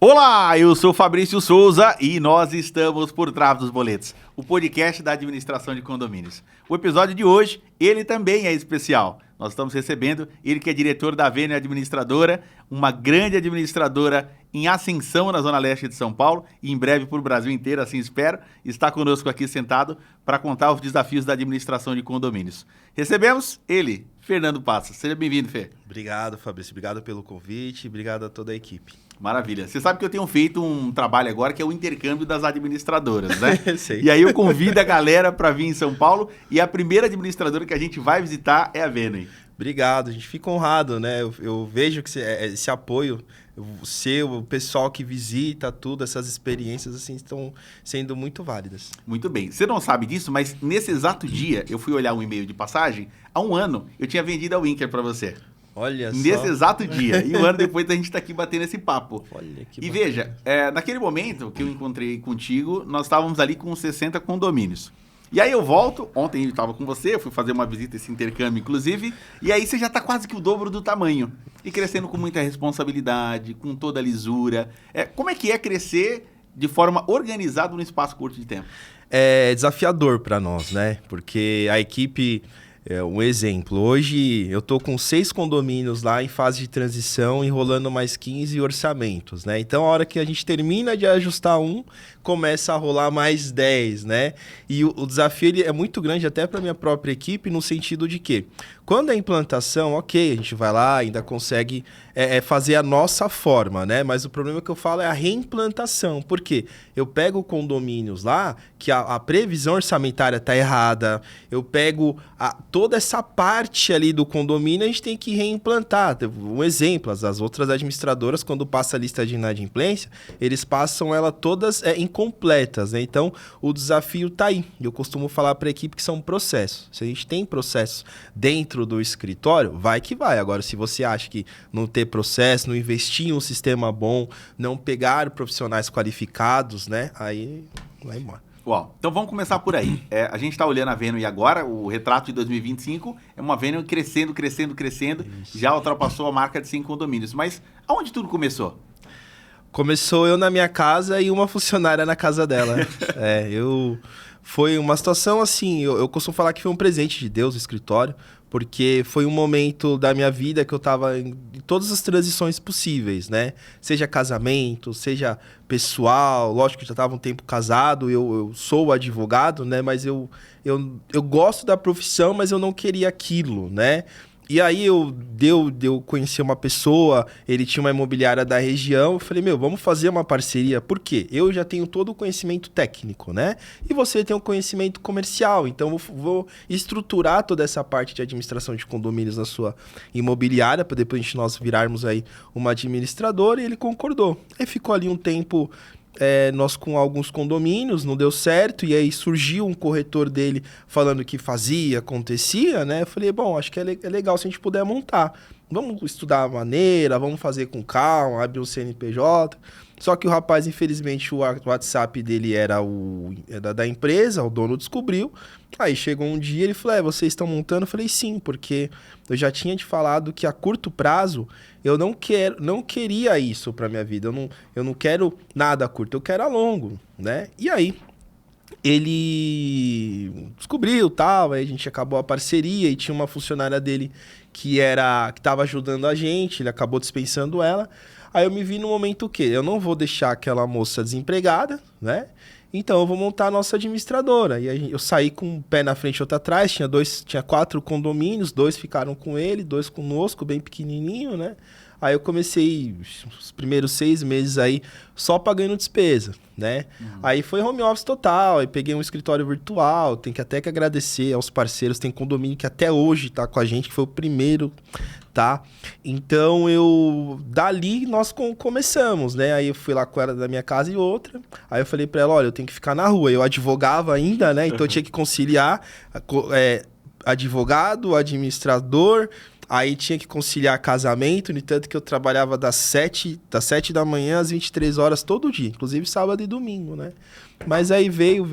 Olá, eu sou Fabrício Souza e nós estamos por Trás dos Boletos, o podcast da administração de condomínios. O episódio de hoje, ele também é especial. Nós estamos recebendo ele que é diretor da Vênio Administradora, uma grande administradora em ascensão na Zona Leste de São Paulo e em breve por Brasil inteiro, assim espero, está conosco aqui sentado para contar os desafios da administração de condomínios. Recebemos ele, Fernando Passos. Seja bem-vindo, Fê. Obrigado, Fabrício. Obrigado pelo convite. Obrigado a toda a equipe. Maravilha. Você sabe que eu tenho feito um trabalho agora que é o intercâmbio das administradoras, né? Sei. E aí eu convido a galera para vir em São Paulo e a primeira administradora que a gente vai visitar é a Vênio. Obrigado, a gente fica honrado, né? Eu vejo que esse apoio, o pessoal que visita, tudo, essas experiências, assim, estão sendo muito válidas. Muito bem. Você não sabe disso, mas nesse exato dia, eu fui olhar um e-mail de passagem, há um ano, eu tinha vendido a Winker para você. Olha só. Nesse exato dia. E um ano depois a gente está aqui batendo esse papo. Olha que E bacana. veja, naquele momento que eu encontrei contigo, nós estávamos ali com 60 condomínios. E aí eu volto, ontem eu estava com você, eu fui fazer uma visita, esse intercâmbio inclusive, e aí você já está quase que o dobro do tamanho. E crescendo com muita responsabilidade, com toda a lisura. Como é que é crescer de forma organizada num espaço curto de tempo? É desafiador para nós, né? Porque a equipe... um exemplo, hoje eu tô com 6 condomínios lá em fase de transição, enrolando mais 15 orçamentos, né? Então, a hora que a gente termina de ajustar começa a rolar mais 10, né? E o desafio ele é muito grande até para minha própria equipe, no sentido de que, quando a implantação, ok, a gente vai lá, ainda consegue fazer a nossa forma, né? Mas o problema que eu falo é a reimplantação. Por quê? Eu pego condomínios lá que a previsão orçamentária tá errada, eu pego toda essa parte ali do condomínio, a gente tem que reimplantar. Um exemplo, as outras administradoras, quando passa a lista de inadimplência, eles passam ela todas incompletas, né? Então, o desafio tá aí. Eu costumo falar para a equipe que são processos. Se a gente tem processos dentro do escritório, vai que vai. Agora, se você acha que não ter processo, não investir em um sistema bom, não pegar profissionais qualificados, né? Aí vai embora. Uau, então vamos começar por aí. A gente está olhando a Vênio agora, o retrato de 2025 é uma Vênio crescendo. Isso. Já ultrapassou a marca de 100 condomínios. Mas aonde tudo começou? Começou eu na minha casa e uma funcionária na casa dela. Foi uma situação assim, eu costumo falar que foi um presente de Deus, o escritório, porque foi um momento da minha vida que eu estava em todas as transições possíveis, né? Seja casamento, seja pessoal, lógico que já estava um tempo casado, eu sou advogado, né? Mas eu gosto da profissão, mas eu não queria aquilo, né? E aí eu conheci uma pessoa, ele tinha uma imobiliária da região, eu falei, vamos fazer uma parceria. Por quê? Eu já tenho todo o conhecimento técnico, né? E você tem o conhecimento comercial, então eu vou estruturar toda essa parte de administração de condomínios na sua imobiliária, para depois nós virarmos aí uma administradora, e ele concordou. Aí ficou ali um tempo... nós com alguns condomínios, não deu certo, e aí surgiu um corretor dele falando que fazia, acontecia, né? Eu falei, bom, acho que é legal se a gente puder montar. Vamos estudar a maneira, vamos fazer com calma, abrir um CNPJ. Só que o rapaz, infelizmente, o WhatsApp dele era da empresa, o dono descobriu. Aí chegou um dia, ele falou, vocês estão montando? Eu falei, sim, porque eu já tinha te falado que a curto prazo eu não queria isso para minha vida. Eu não quero nada curto, eu quero a longo, né? E aí, ele descobriu, tal, aí a gente acabou a parceria e tinha uma funcionária dele que estava ajudando a gente, ele acabou dispensando ela. Aí eu me vi no momento que eu não vou deixar aquela moça desempregada, né? Então eu vou montar a nossa administradora. E aí eu saí com um pé na frente e outro atrás, tinha 4 condomínios, 2 ficaram com ele, 2 conosco, bem pequenininho, né? Aí eu comecei os primeiros 6 meses aí só pagando despesa, né? Aí foi home office total, aí peguei um escritório virtual, tem que até que agradecer aos parceiros, tem condomínio que até hoje tá com a gente, que foi o primeiro, tá? Então dali nós começamos, né? Aí eu fui lá com ela da minha casa e outra, aí eu falei pra ela, olha, eu tenho que ficar na rua, eu advogava ainda, né? Então eu tinha que conciliar advogado, administrador. Aí tinha que conciliar casamento, no entanto que eu trabalhava das 7 da manhã às 23 horas todo dia, inclusive sábado e domingo, né? Mas aí veio,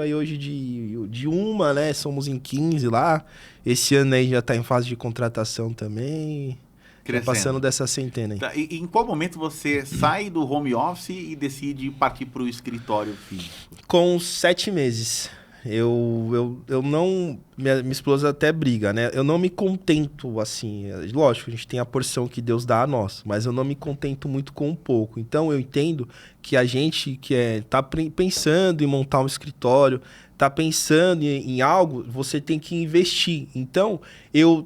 aí hoje de uma, né? Somos em 15 lá, esse ano aí já tá em fase de contratação também. Crescendo. Passando dessa centena aí. Tá, e em qual momento você sai do home office e decide partir para o escritório físico? Com 7 meses. Eu não... Minha esposa até briga, né? Eu não me contento assim. Lógico, a gente tem a porção que Deus dá a nós, mas eu não me contento muito com um pouco. Então eu entendo que a gente que tá pensando em montar um escritório, tá pensando em algo, você tem que investir. Então eu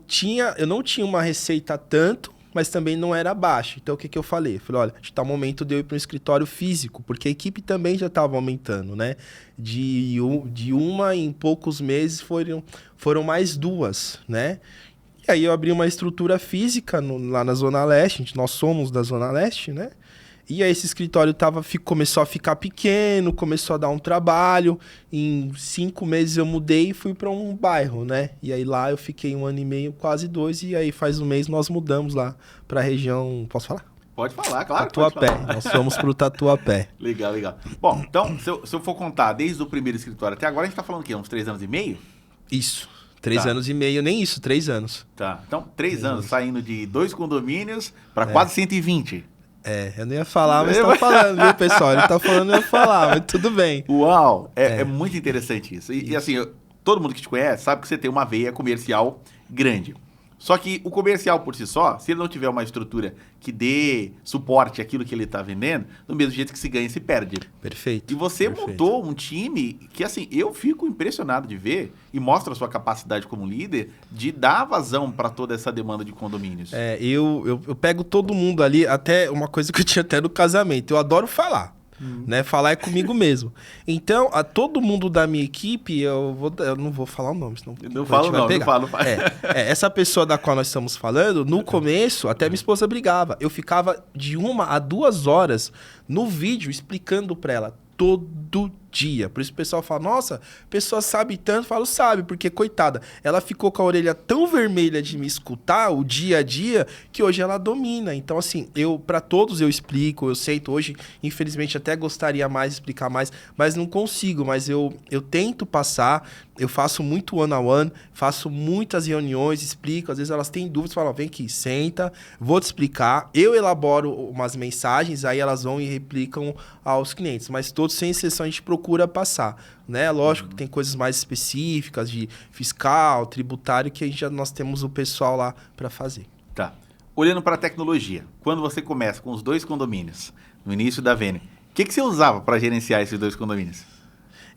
não tinha uma receita tanto, mas também não era baixo. Então, o que eu falei? Falei, olha, está o momento de eu ir para um escritório físico, porque a equipe também já estava aumentando, né? De uma em poucos meses foram mais 2, né? E aí eu abri uma estrutura física lá na Zona Leste, nós somos da Zona Leste, né? E aí esse escritório começou a ficar pequeno, começou a dar um trabalho. Em 5 meses eu mudei e fui para um bairro, né? E aí lá eu fiquei 1 ano e meio, quase 2. E aí faz um mês nós mudamos lá para a região... Posso falar? Pode falar, claro. Tatuapé. Nós fomos para o Tatuapé. Legal, legal. Bom, então, se eu for contar desde o primeiro escritório até agora, a gente tá falando o quê? Uns 3 anos e meio? Isso. 3 anos e meio, nem isso, 3 anos. Tá, então 3 anos saindo de 2 condomínios para quase 120. Eu não ia falar, mas tá falando, viu, pessoal? Ele tá falando, eu ia falar, mas tudo bem. Uau! É muito interessante isso. E assim, todo mundo que te conhece sabe que você tem uma veia comercial grande. Só que o comercial por si só, se ele não tiver uma estrutura que dê suporte àquilo que ele está vendendo, do mesmo jeito que se ganha, se perde. Perfeito. E você montou um time que, assim, eu fico impressionado de ver e mostra a sua capacidade como líder de dar vazão para toda essa demanda de condomínios. Eu pego todo mundo ali, até uma coisa que eu tinha até no casamento, eu adoro falar. Né? Falar é comigo mesmo. Então, a todo mundo da minha equipe, eu não vou falar o nome, senão não falo não, pegar. não falo. Essa pessoa da qual nós estamos falando, no começo, até minha esposa brigava. Eu ficava de 1 a 2 horas no vídeo explicando para ela todo dia. Por isso o pessoal fala, nossa, a pessoa sabe tanto. Eu falo, sabe, porque, coitada, ela ficou com a orelha tão vermelha de me escutar o dia a dia, que hoje ela domina. Então, assim, para todos eu explico, eu sento hoje, infelizmente até gostaria mais de explicar mais, mas não consigo, mas eu tento passar, eu faço muito one-on-one, faço muitas reuniões, explico, às vezes elas têm dúvidas, falam, vem aqui, senta, vou te explicar, eu elaboro umas mensagens, aí elas vão e replicam aos clientes, mas todos, sem exceção, a gente procura passar, né? Lógico que tem coisas mais específicas de fiscal, tributário, que nós temos o pessoal lá para fazer. Tá. Olhando para a tecnologia, quando você começa com os 2 condomínios, no início da Vene, o que você usava para gerenciar esses 2 condomínios?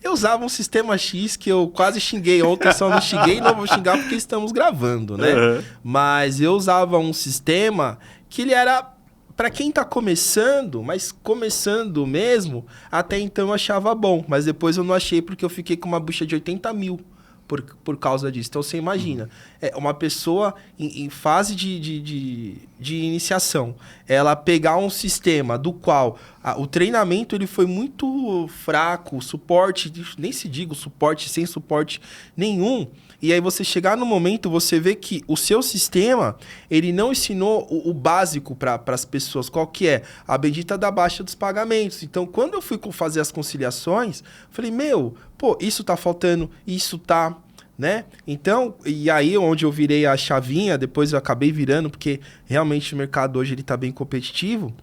Eu usava um sistema X que eu quase xinguei ontem, só não xinguei e não vou xingar porque estamos gravando, né? Mas eu usava um sistema que ele era... Para quem tá começando, mas começando mesmo, até então eu achava bom. Mas depois eu não achei porque eu fiquei com uma bucha de 80 mil por causa disso. Então você imagina, uma pessoa em fase de iniciação, ela pegar um sistema do qual o treinamento ele foi muito fraco, suporte, nem se diga suporte, sem suporte nenhum. E aí você chegar no momento, você vê que o seu sistema, ele não ensinou o básico para as pessoas. Qual que é? A bendita da baixa dos pagamentos. Então, quando eu fui fazer as conciliações, falei, isso tá faltando, isso tá... Né? Então, e aí onde eu virei a chavinha, depois eu acabei virando, porque realmente o mercado hoje ele tá bem competitivo.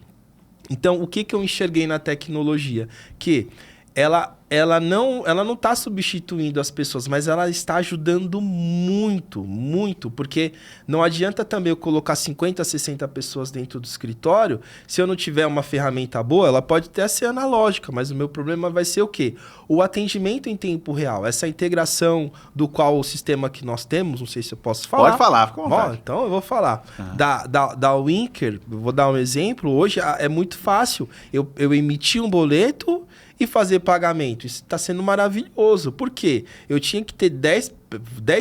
Então, o que eu enxerguei na tecnologia? Que ela não está substituindo as pessoas, mas ela está ajudando muito, muito, porque não adianta também eu colocar 50, 60 pessoas dentro do escritório, se eu não tiver uma ferramenta boa, ela pode até ser analógica, mas o meu problema vai ser o quê? O atendimento em tempo real, essa integração do qual o sistema que nós temos, não sei se eu posso falar. Pode falar, fica à vontade. Então eu vou falar. Da Winker, vou dar um exemplo, hoje é muito fácil, eu emiti um boleto e fazer pagamento. Isso está sendo maravilhoso. Por quê? Eu tinha que ter 10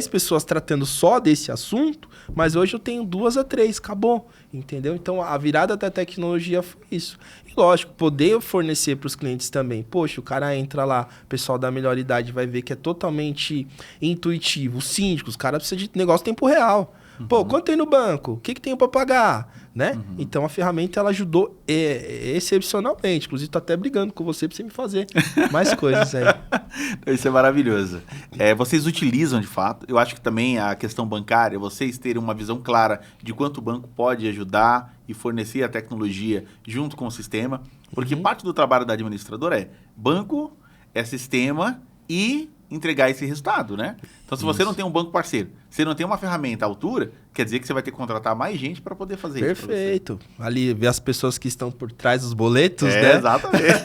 pessoas tratando só desse assunto, mas hoje eu tenho 2 a 3, acabou. Entendeu? Então, a virada da tecnologia foi isso. E, lógico, poder fornecer para os clientes também. Poxa, o cara entra lá, o pessoal da melhor idade vai ver que é totalmente intuitivo. Os síndicos, os caras precisam de negócio em tempo real. Pô, quanto tem no banco? O que tenho para pagar? né? Então a ferramenta ela ajudou excepcionalmente. Inclusive, tô até brigando com você pra você me fazer mais coisas aí. Isso é maravilhoso. Vocês utilizam de fato. Eu acho que também a questão bancária, vocês terem uma visão clara de quanto o banco pode ajudar e fornecer a tecnologia junto com o sistema. Porque parte do trabalho da administradora é banco, é sistema e entregar esse resultado, né? Então, se você não tem um banco parceiro, você não tem uma ferramenta à altura, quer dizer que você vai ter que contratar mais gente para poder fazer isso. Perfeito. Ali, ver as pessoas que estão por trás dos boletos, né? Exatamente.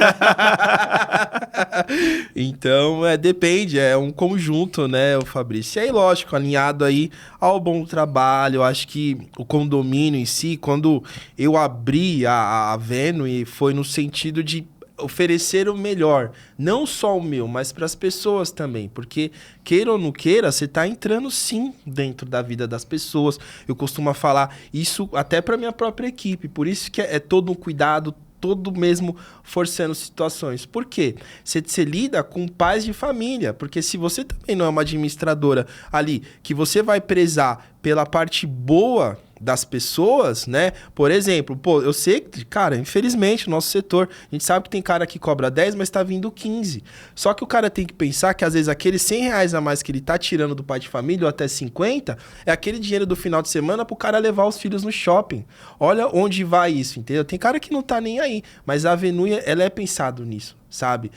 Então, depende, é um conjunto, né, o Fabrício? E aí, lógico, alinhado aí ao bom trabalho, eu acho que o condomínio em si, quando eu abri a Venue, foi no sentido de oferecer o melhor, não só o meu, mas para as pessoas também, porque queira ou não queira, você está entrando sim dentro da vida das pessoas. Eu costumo falar isso até para minha própria equipe, por isso que é todo um cuidado, todo mesmo forçando situações. Por quê? Você lida com pais de família, porque se você também não é uma administradora ali, que você vai prezar pela parte boa das pessoas, né? Por exemplo, eu sei que, cara, infelizmente, o nosso setor, a gente sabe que tem cara que cobra 10, mas tá vindo 15. Só que o cara tem que pensar que, às vezes, aqueles 100 reais a mais que ele tá tirando do pai de família, ou até 50, é aquele dinheiro do final de semana pro cara levar os filhos no shopping. Olha onde vai isso, entendeu? Tem cara que não tá nem aí, mas a Venue, ela é pensado nisso, sabe?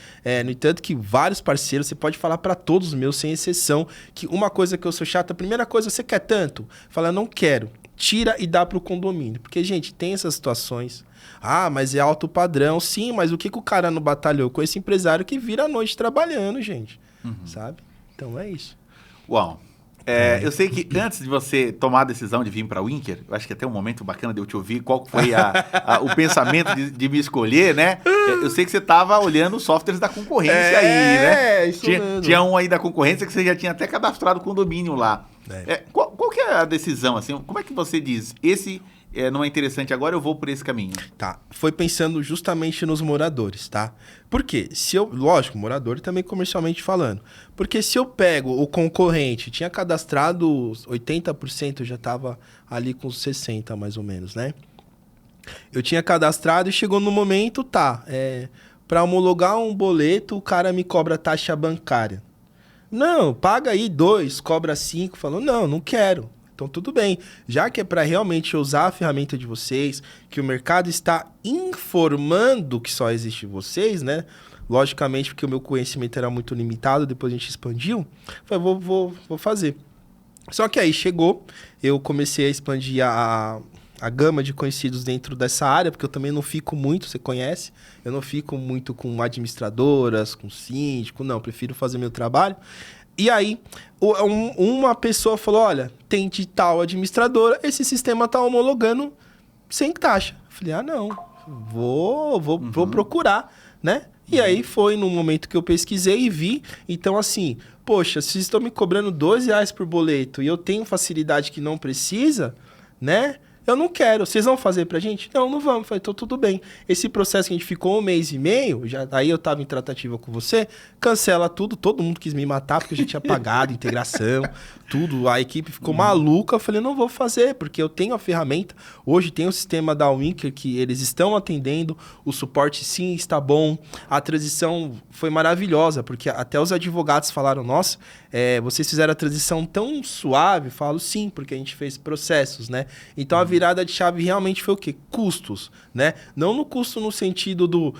No entanto que vários parceiros, você pode falar para todos os meus, sem exceção, que uma coisa que eu sou chato, a primeira coisa, você quer tanto? Fala, não quero. Tira e dá pro condomínio. Porque, gente, tem essas situações. Ah, mas é alto padrão. Sim, mas o que o cara não batalhou com esse empresário que vira a noite trabalhando, gente? Sabe? Então é isso. Uau. Eu sei que antes de você tomar a decisão de vir para a Winker, eu acho que até um momento bacana de eu te ouvir qual foi o pensamento de me escolher, né? Eu sei que você estava olhando os softwares da concorrência aí, né? Isso tinha um aí da concorrência que você já tinha até cadastrado o condomínio lá. Qual que é a decisão, assim? Como é que você diz, esse não é interessante agora, eu vou por esse caminho? Tá, foi pensando justamente nos moradores, tá? Por quê? Lógico, morador e também comercialmente falando. Porque se eu pego o concorrente, tinha cadastrado 80%, já tava ali com 60% mais ou menos, né? Eu tinha cadastrado e chegou no momento, para homologar um boleto, o cara me cobra taxa bancária. Não, paga aí 2, cobra 5. Falou, não quero. Então, tudo bem. Já que é para realmente usar a ferramenta de vocês, que o mercado está informando que só existe vocês, né? Logicamente, porque o meu conhecimento era muito limitado, depois a gente expandiu. Falei, vou fazer. Só que aí chegou, eu comecei a expandir a gama de conhecidos dentro dessa área, porque eu também não fico muito, você conhece, eu não fico muito com administradoras, com síndico, não, prefiro fazer meu trabalho. E aí, uma pessoa falou, olha, tem de tal administradora, esse sistema tá homologando sem taxa. Eu falei, não, vou procurar, né? E aí foi no momento que eu pesquisei e vi, então assim, poxa, se estão me cobrando R$12 por boleto e eu tenho facilidade que não precisa, né? Eu não quero. Vocês vão fazer pra gente? Não vamos. Falei, então tudo bem. Esse processo que a gente ficou 1 mês e meio, aí eu tava em tratativa com você, cancela tudo. Todo mundo quis me matar porque a gente tinha pagado integração, tudo. A equipe ficou maluca. Eu falei, não vou fazer, porque eu tenho a ferramenta. Hoje tem o sistema da Winker que eles estão atendendo. O suporte sim está bom. A transição foi maravilhosa, porque até os advogados falaram, nossa, vocês fizeram a transição tão suave. Eu falo, sim, porque a gente fez processos, né? Então a virada de chave realmente foi o quê? Custos, né? Não no custo no sentido do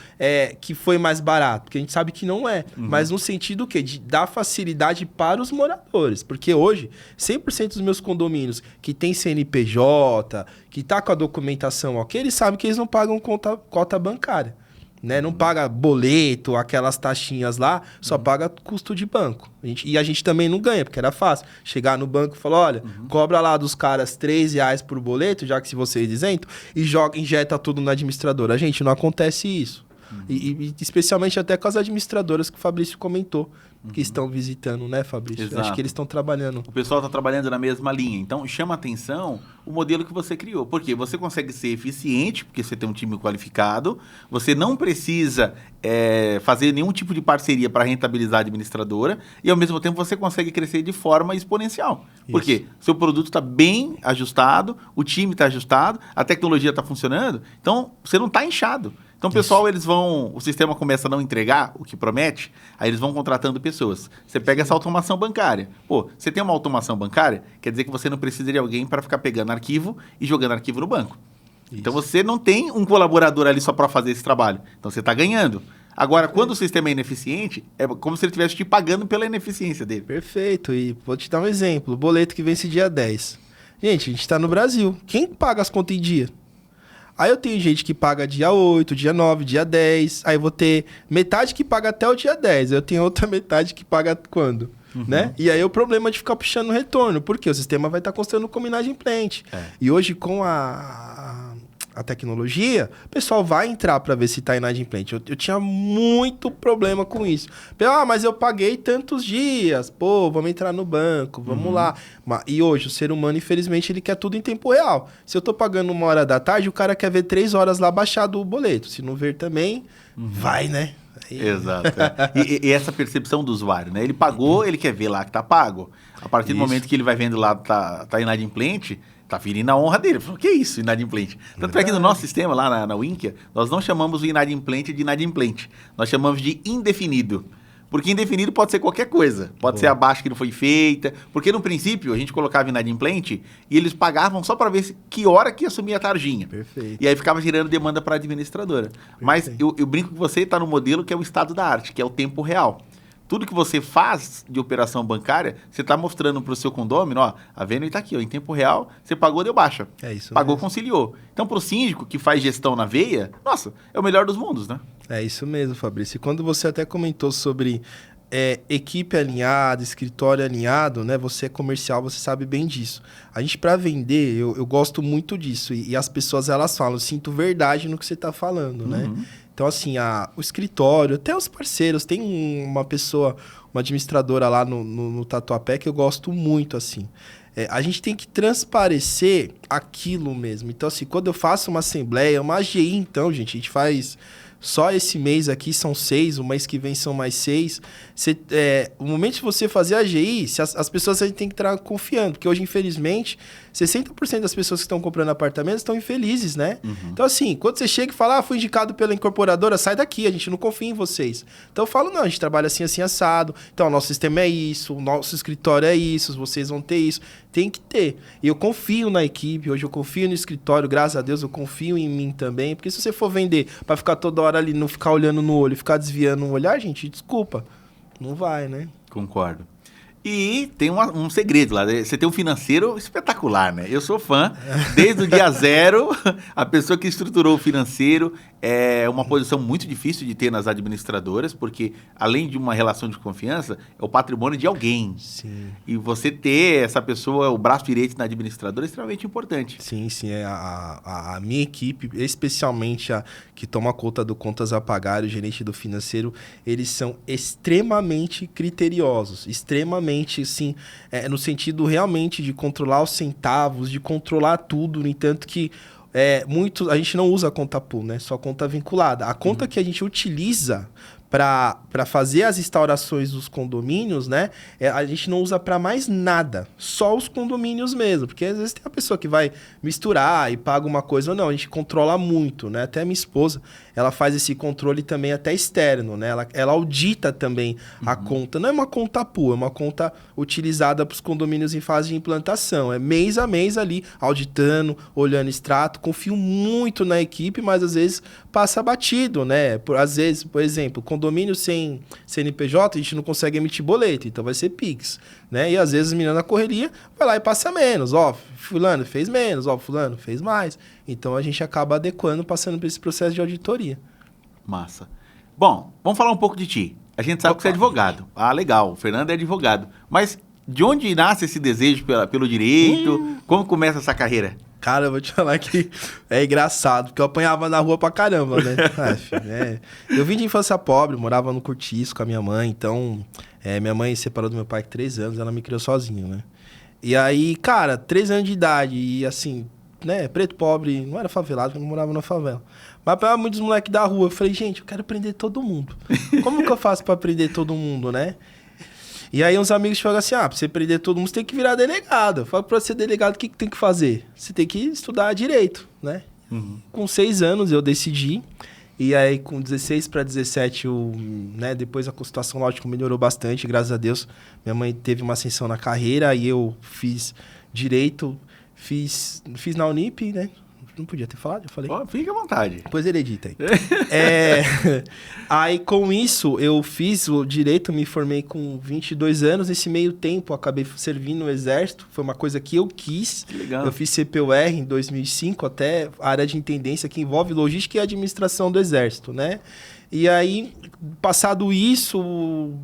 que foi mais barato, porque a gente sabe que não é, mas no sentido quê? De dar facilidade para os moradores, porque hoje 100% dos meus condomínios que tem CNPJ, que tá com a documentação ok, eles sabem que eles não pagam cota bancária. Né? Não paga boleto, aquelas taxinhas lá, só paga custo de banco. E a gente também não ganha, porque era fácil. Chegar no banco e falar, olha, cobra lá dos caras R$3 por boleto, já que se vocês isentam, e injeta tudo na administradora. Gente, não acontece isso. E especialmente até com as administradoras que o Fabrício comentou, que estão visitando, né, Fabrício? Exato. Acho que eles estão trabalhando. O pessoal está trabalhando na mesma linha. Então, chama atenção o modelo que você criou. Porque você consegue ser eficiente, porque você tem um time qualificado, você não precisa fazer nenhum tipo de parceria para rentabilizar a administradora, e ao mesmo tempo você consegue crescer de forma exponencial. Isso. Por quê? Seu produto está bem ajustado, o time está ajustado, a tecnologia está funcionando, então você não está inchado. Então, pessoal, o sistema começa a não entregar o que promete, aí eles vão contratando pessoas. Você pega essa automação bancária. Pô, você tem uma automação bancária, quer dizer que você não precisa de alguém para ficar pegando arquivo e jogando arquivo no banco. Isso. Então, você não tem um colaborador ali só para fazer esse trabalho. Então, você está ganhando. Agora, quando o sistema é ineficiente, é como se ele estivesse te pagando pela ineficiência dele. Perfeito. E vou te dar um exemplo. O boleto que vence dia 10. Gente, a gente está no Brasil. Quem paga as contas em dia? Aí eu tenho gente que paga dia 8, dia 9, dia 10. Aí eu vou ter metade que paga até o dia 10. Eu tenho outra metade que paga quando? Né? E aí o problema de ficar puxando o retorno. Porque o sistema vai estar constando como inadimplente. E hoje com a tecnologia, o pessoal vai entrar para ver se está inadimplente. Eu tinha muito problema com isso. Mas eu paguei tantos dias. Pô, vamos entrar no banco, vamos lá. E hoje o ser humano, infelizmente, ele quer tudo em tempo real. Se eu tô pagando 1h da tarde, o cara quer ver 3 horas lá baixado o boleto. Se não ver também, vai, né? Aí... Exato. E essa percepção do usuário, né? Ele pagou, ele quer ver lá que tá pago. A partir do momento que ele vai vendo lá tá inadimplente, tá ferindo a honra dele. Falou, que isso, inadimplente? Tanto é que no nosso sistema, lá na Winkia, nós não chamamos o inadimplente de inadimplente. Nós chamamos de indefinido. Porque indefinido pode ser qualquer coisa. Pode ser abaixo que não foi feita. Porque no princípio, a gente colocava inadimplente e eles pagavam só para ver que hora que ia assumir a tarjinha. Perfeito. E aí ficava girando demanda para a administradora. Perfeito. Mas eu brinco com você, está no modelo que é o estado da arte, que é o tempo real. Tudo que você faz de operação bancária, você está mostrando para o seu condômino, ó, a Venue está aqui, ó, em tempo real, você pagou, deu baixa. É isso pagou, mesmo. Conciliou. Então, para o síndico que faz gestão na veia, nossa, é o melhor dos mundos, né? É isso mesmo, Fabrício. E quando você até comentou sobre equipe alinhada, escritório alinhado, né? Você é comercial, você sabe bem disso. A gente, para vender, eu gosto muito disso. E as pessoas, elas falam, eu sinto verdade no que você está falando, né? Então, assim, o escritório, até os parceiros, tem uma pessoa, uma administradora lá no Tatuapé que eu gosto muito, assim. A gente tem que transparecer aquilo mesmo. Então, assim, quando eu faço uma assembleia, uma AGI, então, gente, a gente faz... Só esse mês aqui são 6, o mês que vem são mais 6. O momento de você fazer a AGI, as pessoas a gente tem que estar confiando, porque hoje, infelizmente, 60% das pessoas que estão comprando apartamentos estão infelizes, né? Então, assim, quando você chega e fala, fui indicado pela incorporadora, sai daqui, a gente não confia em vocês. Então, eu falo, não, a gente trabalha assim, assim, assado. Então, o nosso sistema é isso, o nosso escritório é isso, vocês vão ter isso. Tem que ter. E eu confio na equipe, hoje eu confio no escritório, graças a Deus, eu confio em mim também. Porque se você for vender para ficar toda hora ali, não ficar olhando no olho, ficar desviando o olhar, gente, desculpa. Não vai, né? Concordo. E tem um segredo lá, você tem um financeiro espetacular, né? Eu sou fã, desde o dia zero, a pessoa que estruturou o financeiro é uma posição muito difícil de ter nas administradoras, porque além de uma relação de confiança, é o patrimônio de alguém. Sim. E você ter essa pessoa, o braço direito na administradora, é extremamente importante. Sim, sim. A minha equipe, especialmente a que toma conta do contas a pagar, o gerente do financeiro, eles são extremamente criteriosos, extremamente, assim, no sentido realmente de controlar os centavos, de controlar tudo, no entanto que a gente não usa conta pool, né? Só conta vinculada. A conta que a gente utiliza para fazer as instaurações dos condomínios, né? A gente não usa para mais nada, só os condomínios mesmo, porque às vezes tem a pessoa que vai misturar e paga uma coisa ou não, a gente controla muito, né? Até minha esposa, ela faz esse controle também até externo, né? Ela audita também a conta, não é uma conta pool, é uma conta utilizada para os condomínios em fase de implantação, é mês a mês ali, auditando, olhando extrato, confio muito na equipe, mas às vezes passa batido, né? Às vezes, por exemplo, condomínio sem CNPJ, a gente não consegue emitir boleto, então vai ser Pix, né? E às vezes a menina na correria vai lá e passa menos, ó, fulano fez menos, ó, fulano fez mais. Então a gente acaba adequando, passando por esse processo de auditoria. Massa. Bom, vamos falar um pouco de ti. A gente sabe que você é advogado. Ah, legal, o Fernando é advogado. Mas de onde nasce esse desejo pelo direito? Como começa essa carreira? Cara, eu vou te falar que é engraçado, porque eu apanhava na rua pra caramba, né? Eu vim de infância pobre, morava no Cortiço com a minha mãe, então... minha mãe separou do meu pai com 3 anos, ela me criou sozinho, né? E aí, cara, 3 anos de idade e assim, né? Preto pobre, não era favelado, eu não morava na favela. Mas pegava muitos moleques da rua. Eu falei, gente, eu quero prender todo mundo. Como que eu faço pra prender todo mundo, né? E aí uns amigos falam assim, pra você prender todo mundo, você tem que virar delegado. Eu falo, pra ser delegado, o que tem que fazer? Você tem que estudar direito, né? Uhum. Com 6 anos eu decidi. E aí com 16 para 17, depois a situação, lógico, melhorou bastante, graças a Deus. Minha mãe teve uma ascensão na carreira e eu fiz direito, fiz na Unip, né? Não podia ter falado, eu falei. Fica à vontade. Depois ele edita aí. Aí, com isso, eu fiz o direito, me formei com 22 anos. Nesse meio tempo, eu acabei servindo no Exército. Foi uma coisa que eu quis. Que legal. Eu fiz CPUR em 2005, até a área de intendência, que envolve logística e administração do Exército, né? E aí, passado isso...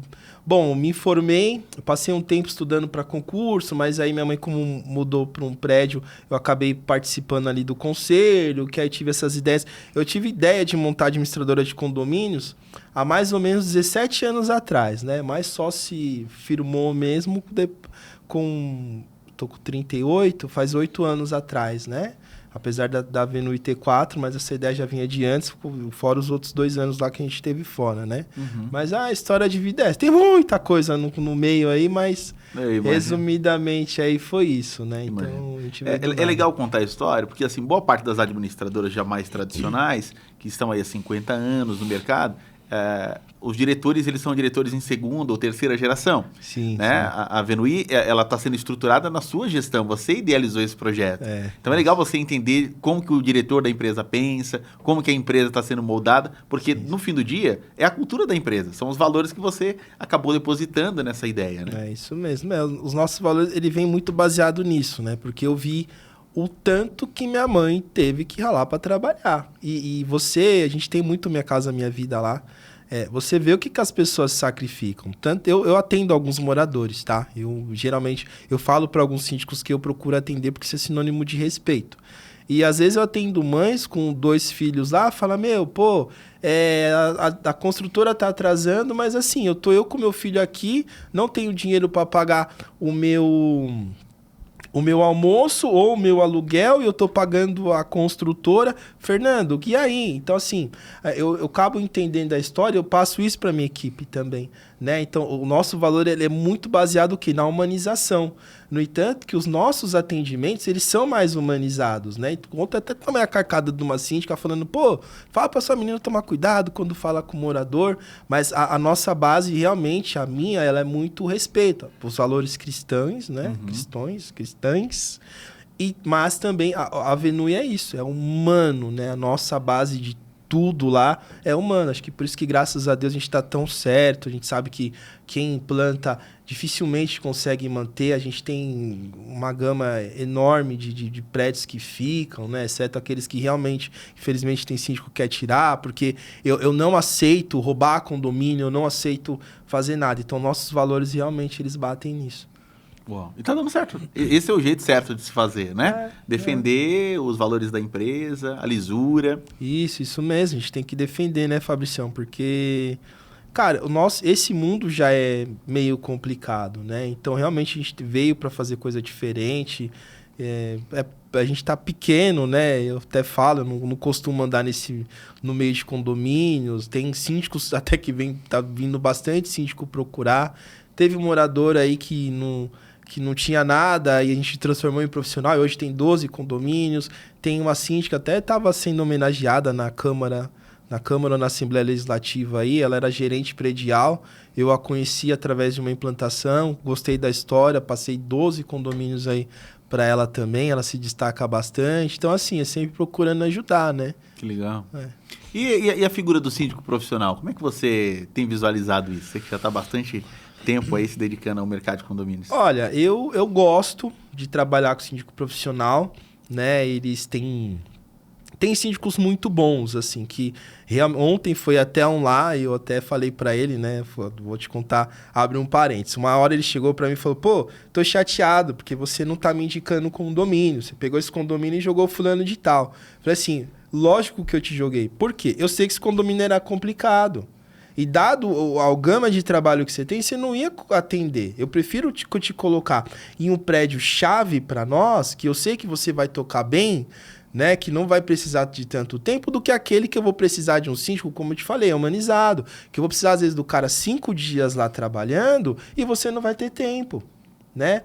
Bom, me formei, passei um tempo estudando para concurso, mas aí minha mãe, como mudou para um prédio, eu acabei participando ali do conselho, que aí tive essas ideias. Eu tive ideia de montar administradora de condomínios há mais ou menos 17 anos atrás, né? Mas só se firmou mesmo tô com 38, faz 8 anos atrás, né? Apesar da Avenue IT4, mas essa ideia já vinha de antes, fora os outros 2 anos lá que a gente teve fora, né? Uhum. Mas a história de vida é essa. Tem muita coisa no meio aí, mas resumidamente aí foi isso, né? Então, a gente é legal contar a história, porque assim, boa parte das administradoras já mais tradicionais, que estão aí há 50 anos no mercado, os diretores, eles são diretores em segunda ou terceira geração. Sim, né? sim. A Avenue, ela está sendo estruturada na sua gestão. Você idealizou esse projeto. Então é legal você entender como que o diretor da empresa pensa, como que a empresa está sendo moldada, porque no fim do dia é a cultura da empresa. São os valores que você acabou depositando nessa ideia, né? É isso mesmo. Os nossos valores, ele vem muito baseado nisso, né? Porque eu vi o tanto que minha mãe teve que ralar para trabalhar. E a gente tem muito Minha Casa Minha Vida lá. Você vê o que as pessoas sacrificam. Tanto eu atendo alguns moradores, tá? Geralmente eu falo para alguns síndicos que eu procuro atender porque isso é sinônimo de respeito. E às vezes eu atendo mães com 2 filhos lá, fala, a construtora tá atrasando, mas assim, eu com meu filho aqui, não tenho dinheiro para pagar o meu almoço ou o meu aluguel e eu tô pagando a construtora. Fernando, e aí? Então, assim, eu acabo entendendo a história, eu passo isso para minha equipe também, né? Então, o nosso valor ele é muito baseado aqui na humanização. No entanto, que os nossos atendimentos, eles são mais humanizados, né? Ontem até tomei a carcada de uma síndica falando, fala pra sua menina tomar cuidado quando fala com o morador, mas a nossa base, realmente, a minha, ela é muito respeito os valores cristãos, né? Cristãs, mas também a Avenue é isso, é humano, né? A nossa base de tudo lá é humano. Acho que por isso que, graças a Deus, a gente está tão certo. A gente sabe que quem implanta dificilmente consegue manter. A gente tem uma gama enorme de prédios que ficam, né? Exceto aqueles que realmente, infelizmente, tem síndico que quer tirar, porque eu não aceito roubar condomínio, eu não aceito fazer nada. Então, nossos valores realmente eles batem nisso. Uau. E tá dando certo. Esse é o jeito certo de se fazer, né? Defender os valores da empresa, a lisura. Isso mesmo. A gente tem que defender, né, Fabricião? Porque, cara, esse mundo já é meio complicado, né? Então, realmente, a gente veio para fazer coisa diferente. A gente tá pequeno, né? Eu até falo, eu não costumo andar no meio de condomínios. Tem síndicos até que tá vindo bastante síndico procurar. Teve um morador aí que não tinha nada e a gente transformou em profissional. E hoje tem 12 condomínios. Tem uma síndica, até estava sendo homenageada na Câmara ou na Assembleia Legislativa aí. Ela era gerente predial. Eu a conheci através de uma implantação. Gostei da história. Passei 12 condomínios aí para ela também. Ela se destaca bastante. Então, assim, é sempre procurando ajudar, né? Que legal. E a figura do síndico profissional? Como é que você tem visualizado isso? Você que já está bastante tempo aí se dedicando ao mercado de condomínios. Olha, eu gosto de trabalhar com síndico profissional, né? Eles têm Tem síndicos muito bons, assim, que ontem foi até um lá, e eu até falei pra ele, né, vou te contar, abre um parênteses. Uma hora ele chegou pra mim e falou, pô, tô chateado, porque você não tá me indicando condomínio, você pegou esse condomínio e jogou fulano de tal. Falei assim, lógico que eu te joguei. Por quê? Eu sei que esse condomínio era complicado. E dado a gama de trabalho que você tem, você não ia atender. Eu prefiro te colocar em um prédio chave para nós, que eu sei que você vai tocar bem, né, que não vai precisar de tanto tempo, do que aquele que eu vou precisar de um síndico, como eu te falei, humanizado. Que eu vou precisar, às vezes, do cara 5 dias lá trabalhando e você não vai ter tempo, né?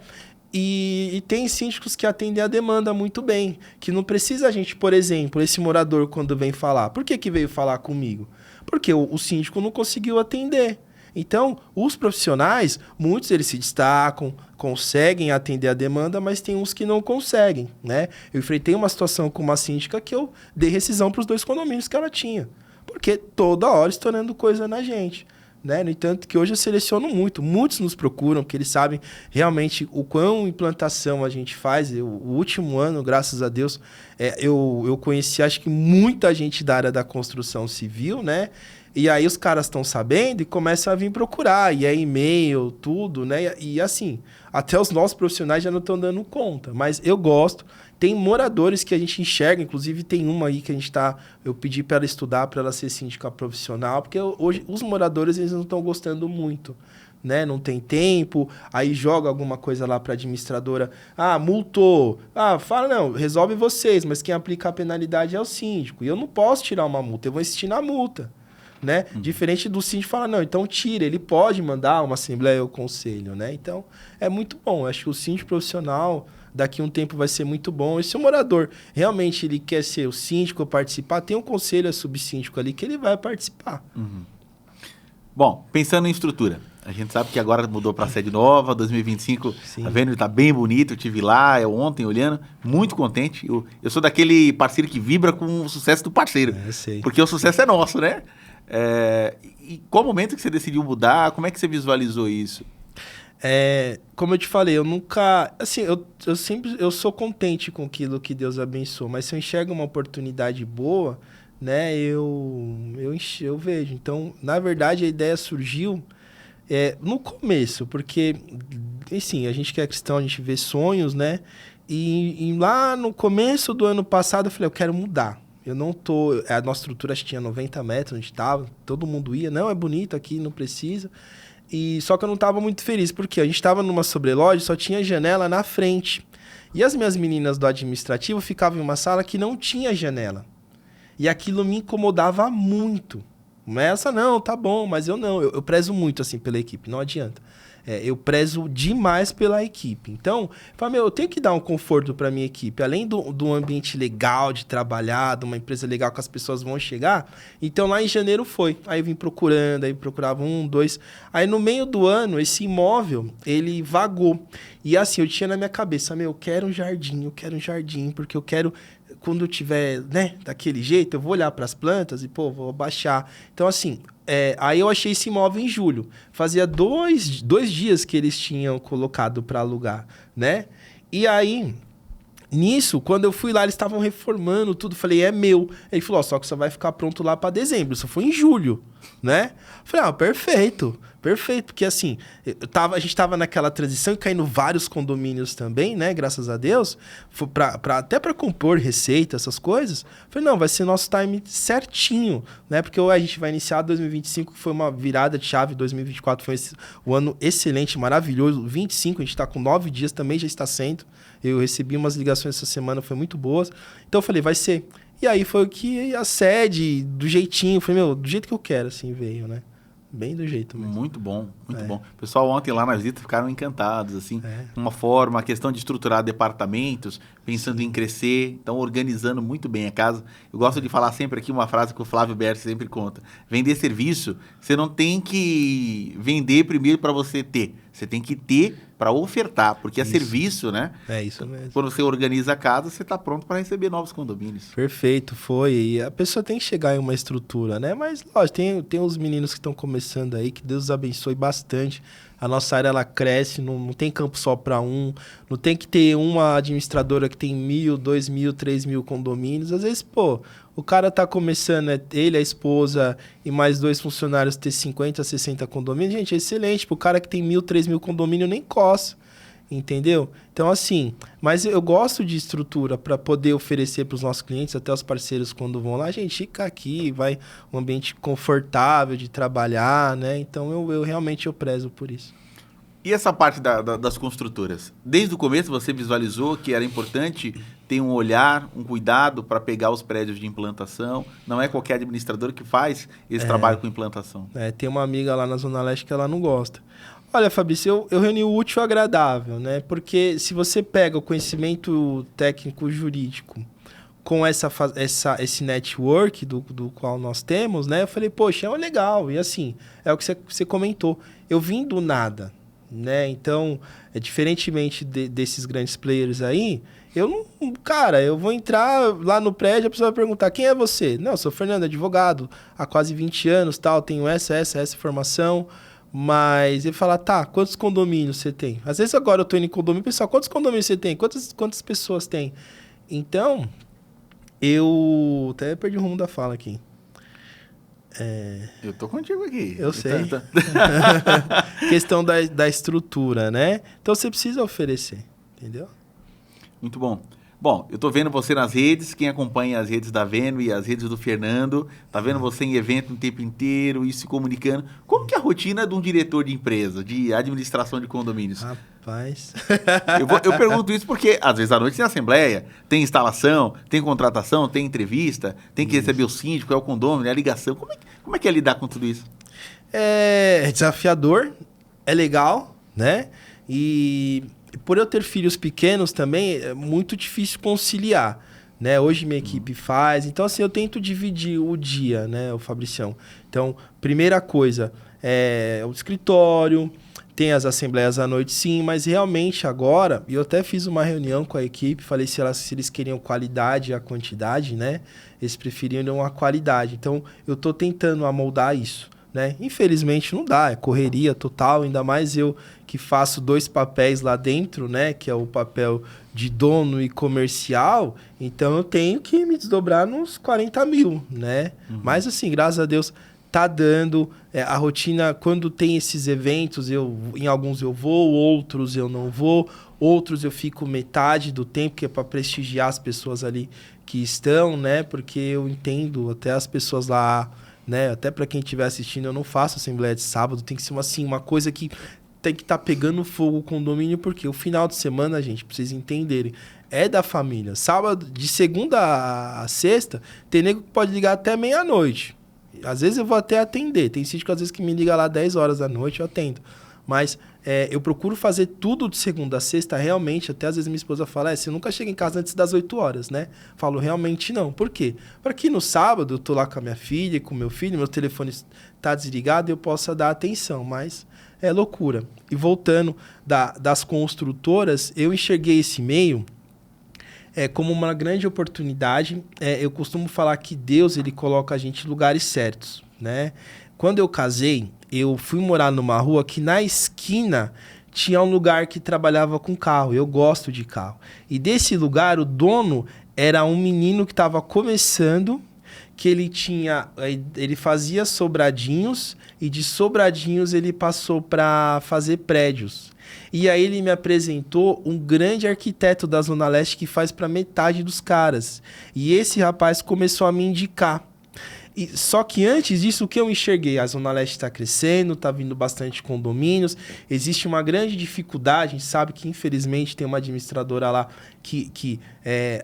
E tem síndicos que atendem a demanda muito bem, que não precisa a gente, por exemplo, esse morador quando vem falar. Por que veio falar comigo? Porque o síndico não conseguiu atender. Então, os profissionais, muitos eles se destacam, conseguem atender a demanda, mas tem uns que não conseguem, né? Eu enfrentei uma situação com uma síndica que eu dei rescisão para os 2 condomínios que ela tinha, porque toda hora estourando coisa na gente, né? No entanto, que hoje eu seleciono muito. Muitos nos procuram, porque eles sabem realmente o quão implantação a gente faz. O último ano, graças a Deus, eu conheci, acho que muita gente da área da construção civil, né? E aí os caras estão sabendo e começam a vir procurar. E é e-mail, tudo, né? E assim, até os nossos profissionais já não estão dando conta. Mas eu gosto. Tem moradores que a gente enxerga, inclusive tem uma aí que a gente tá... Eu pedi para ela estudar, para ela ser síndica profissional, porque hoje os moradores eles não estão gostando muito, né? Não tem tempo, aí joga alguma coisa lá para a administradora. Ah, multou. Ah, fala, não, resolve vocês, mas quem aplica a penalidade é o síndico. E eu não posso tirar uma multa, eu vou insistir na multa, né? Diferente do síndico falar, não, então tira, ele pode mandar uma assembleia ou conselho, né? Então, é muito bom. Eu acho que o síndico profissional... daqui a um tempo vai ser muito bom. E se o morador realmente ele quer ser o síndico ou participar, tem um conselho a subsíndico ali que ele vai participar. Uhum. Bom, pensando em estrutura, a gente sabe que agora mudou para a sede nova, 2025, Sim. a Avenue está bem bonito, eu estive lá ontem olhando, muito contente. Eu sou daquele parceiro que vibra com o sucesso do parceiro, Eu sei. porque o sucesso é nosso, né? E qual momento que você decidiu mudar? Como é que você visualizou isso? Como eu te falei, eu nunca... Assim, eu sou contente com aquilo que Deus abençoou, mas se eu enxergo uma oportunidade boa, né, eu vejo. Então, na verdade, a ideia surgiu no começo, porque, assim, a gente que é cristão, a gente vê sonhos, né? E lá no começo do ano passado, eu falei, eu quero mudar. Eu não tô... A nossa estrutura, acho que tinha 90 metros, onde estava, todo mundo ia. Não, é bonito aqui, não precisa... Só que eu não estava muito feliz, porque a gente estava numa sobreloja, só tinha janela na frente. E as minhas meninas do administrativo ficavam em uma sala que não tinha janela. E aquilo me incomodava muito. Essa não, tá bom, mas eu não. Eu prezo muito assim pela equipe, não adianta. Eu prezo demais pela equipe. Então, eu falei, eu tenho que dar um conforto para minha equipe. Além do ambiente legal de trabalhar, de uma empresa legal que as pessoas vão chegar. Então, lá em janeiro foi. Aí eu vim procurando, aí procurava 1, 2. Aí, no meio do ano, esse imóvel, ele vagou. E assim, eu tinha na minha cabeça, eu quero um jardim, porque eu quero... Quando eu tiver, né, daquele jeito, eu vou olhar para as plantas e, vou baixar. Então, assim... aí eu achei esse imóvel em julho. Fazia dois dias que eles tinham colocado para alugar, né? E aí, nisso, quando eu fui lá, eles estavam reformando tudo. Falei, é meu. Ele falou, só que só vai ficar pronto lá para dezembro. Isso foi em julho, né? Falei, perfeito. Perfeito, porque assim, a gente tava naquela transição e caindo vários condomínios também, né? Graças a Deus. Até para compor receita, essas coisas. Falei, não, vai ser nosso time certinho, né? Porque a gente vai iniciar 2025, que foi uma virada de chave. 2024 foi um ano excelente, maravilhoso. 25, a gente tá com 9 dias também, já está sendo. Eu recebi umas ligações essa semana, foi muito boas. Então eu falei, vai ser. E aí foi o que a sede, do jeitinho, falei, do jeito que eu quero, assim, veio, né? Bem do jeito mesmo. Muito bom, muito bom. O pessoal ontem lá na visita ficaram encantados, assim. Uma forma, a questão de estruturar departamentos, pensando em crescer, estão organizando muito bem a casa. Eu gosto de falar sempre aqui uma frase que o Flávio Berti sempre conta. Vender serviço, você não tem que vender primeiro para você ter. Você tem que ter para ofertar, porque é serviço, né? É isso mesmo. Quando você organiza a casa, você está pronto para receber novos condomínios. Perfeito, foi. E a pessoa tem que chegar em uma estrutura, né? Mas, lógico, tem os meninos que estão começando aí, que Deus os abençoe bastante. A nossa área, ela cresce, não tem campo só para um. Não tem que ter uma administradora que tem 1.000, 2.000, 3.000 condomínios. Às vezes, pô, o cara tá começando, ele, a esposa e mais 2 funcionários ter 50, 60 condomínios. Gente, é excelente. Pro cara que tem 1.000, 3.000 condomínios, nem coça. Entendeu? Então, assim, mas eu gosto de estrutura para poder oferecer para os nossos clientes, até os parceiros quando vão lá, gente, fica aqui, vai um ambiente confortável de trabalhar, né? Então, eu realmente prezo por isso. E essa parte das construtoras? Desde o começo você visualizou que era importante ter um olhar, um cuidado para pegar os prédios de implantação? Não é qualquer administrador que faz esse trabalho com implantação. Tem uma amiga lá na Zona Leste que ela não gosta. Olha, Fabrício, eu reuni o útil ao agradável, né? Porque se você pega o conhecimento técnico jurídico com esse network do qual nós temos, né? Eu falei, poxa, é legal. E assim, é o que você comentou. Eu vim do nada, né? Então, diferentemente desses grandes players aí, eu vou entrar lá no prédio, a pessoa vai perguntar, quem é você? Não, eu sou Fernando, advogado, há quase 20 anos, tal, tenho essa formação. Mas ele fala, tá, quantos condomínios você tem? Às vezes agora eu tô indo em condomínio, pessoal, quantos condomínios você tem? Quantas pessoas tem? Então, eu até perdi o rumo da fala aqui. Eu tô contigo aqui. Eu sei. Questão da estrutura, né? Então você precisa oferecer, entendeu? Muito bom. Bom, eu tô vendo você nas redes, quem acompanha as redes da Veno e as redes do Fernando, tá vendo você em evento o tempo inteiro e se comunicando. Como que é a rotina de um diretor de empresa, de administração de condomínios? Rapaz... Eu pergunto isso porque, às vezes, à noite tem assembleia, tem instalação, tem contratação, tem entrevista, tem que receber o síndico, é o condômino, é a ligação. Como é que é lidar com tudo isso? É desafiador, é legal, né? E... por eu ter filhos pequenos também, é muito difícil conciliar, né? Hoje minha equipe faz. Então, assim, eu tento dividir o dia, né, o Fabricião? Então, primeira coisa, o escritório, tem as assembleias à noite, sim, mas realmente agora, e eu até fiz uma reunião com a equipe, falei se eles queriam qualidade e a quantidade, né? Eles preferiam a qualidade. Então, eu estou tentando amoldar isso, né? Infelizmente não dá, é correria total, ainda mais eu que faço 2 papéis lá dentro, né? Que é o papel de dono e comercial, então eu tenho que me desdobrar nos 40 mil, né? Mas assim, graças a Deus, tá dando. A rotina, quando tem esses eventos, em alguns eu vou, outros eu não vou, outros eu fico metade do tempo, que é para prestigiar as pessoas ali que estão, né? Porque eu entendo até as pessoas lá, né? Até para quem estiver assistindo, eu não faço assembleia de sábado, tem que ser uma coisa que tem que estar pegando fogo o condomínio, porque o final de semana, gente, pra vocês entenderem, é da família. Sábado, de segunda a sexta, tem nego que pode ligar até meia-noite. Às vezes eu vou até atender. Tem síndico, às vezes, que me liga lá 10 horas da noite, eu atendo. Mas eu procuro fazer tudo de segunda a sexta, realmente. Até às vezes minha esposa fala, você nunca chega em casa antes das 8 horas, né? Falo, realmente não. Por quê? Para que no sábado eu tô lá com a minha filha, com o meu filho, meu telefone tá desligado e eu possa dar atenção, mas é loucura. E voltando das construtoras, eu enxerguei esse meio como uma grande oportunidade. Eu costumo falar que Deus, ele coloca a gente em lugares certos, né? Quando eu casei, eu fui morar numa rua que na esquina tinha um lugar que trabalhava com carro. Eu gosto de carro. E desse lugar, o dono era um menino que estava começando, que ele fazia sobradinhos e de sobradinhos ele passou para fazer prédios. E aí ele me apresentou um grande arquiteto da Zona Leste que faz para metade dos caras. E esse rapaz começou a me indicar. Só que antes disso, o que eu enxerguei? A Zona Leste está crescendo, está vindo bastante condomínios, existe uma grande dificuldade, a gente sabe que infelizmente tem uma administradora lá que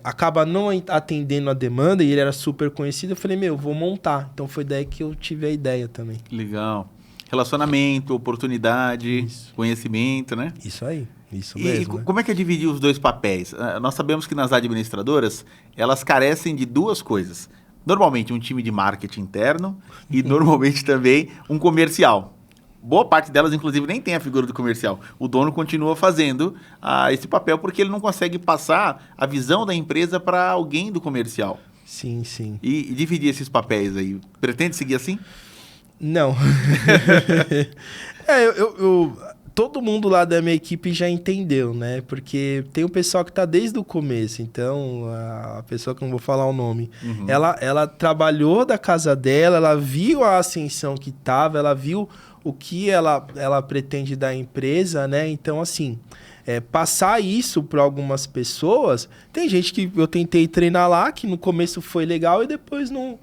acaba não atendendo a demanda, e ele era super conhecido. Eu falei, vou montar. Então foi daí que eu tive a ideia também. Legal. Relacionamento, oportunidade, conhecimento, né? Isso aí. Isso mesmo. E como é que é dividir os 2 papéis? Nós sabemos que nas administradoras, elas carecem de 2 coisas. Normalmente um time de marketing interno e normalmente também um comercial. Boa parte delas, inclusive, nem tem a figura do comercial. O dono continua fazendo esse papel porque ele não consegue passar a visão da empresa para alguém do comercial. Sim, sim. E dividir esses papéis aí. Pretende seguir assim? Não. todo mundo lá da minha equipe já entendeu, né? Porque tem um pessoal que tá desde o começo. Então, a pessoa que eu não vou falar o nome, ela trabalhou da casa dela, ela viu a ascensão que tava, ela viu o que ela pretende da empresa, né? Então, assim, passar isso para algumas pessoas... Tem gente que eu tentei treinar lá, que no começo foi legal e depois não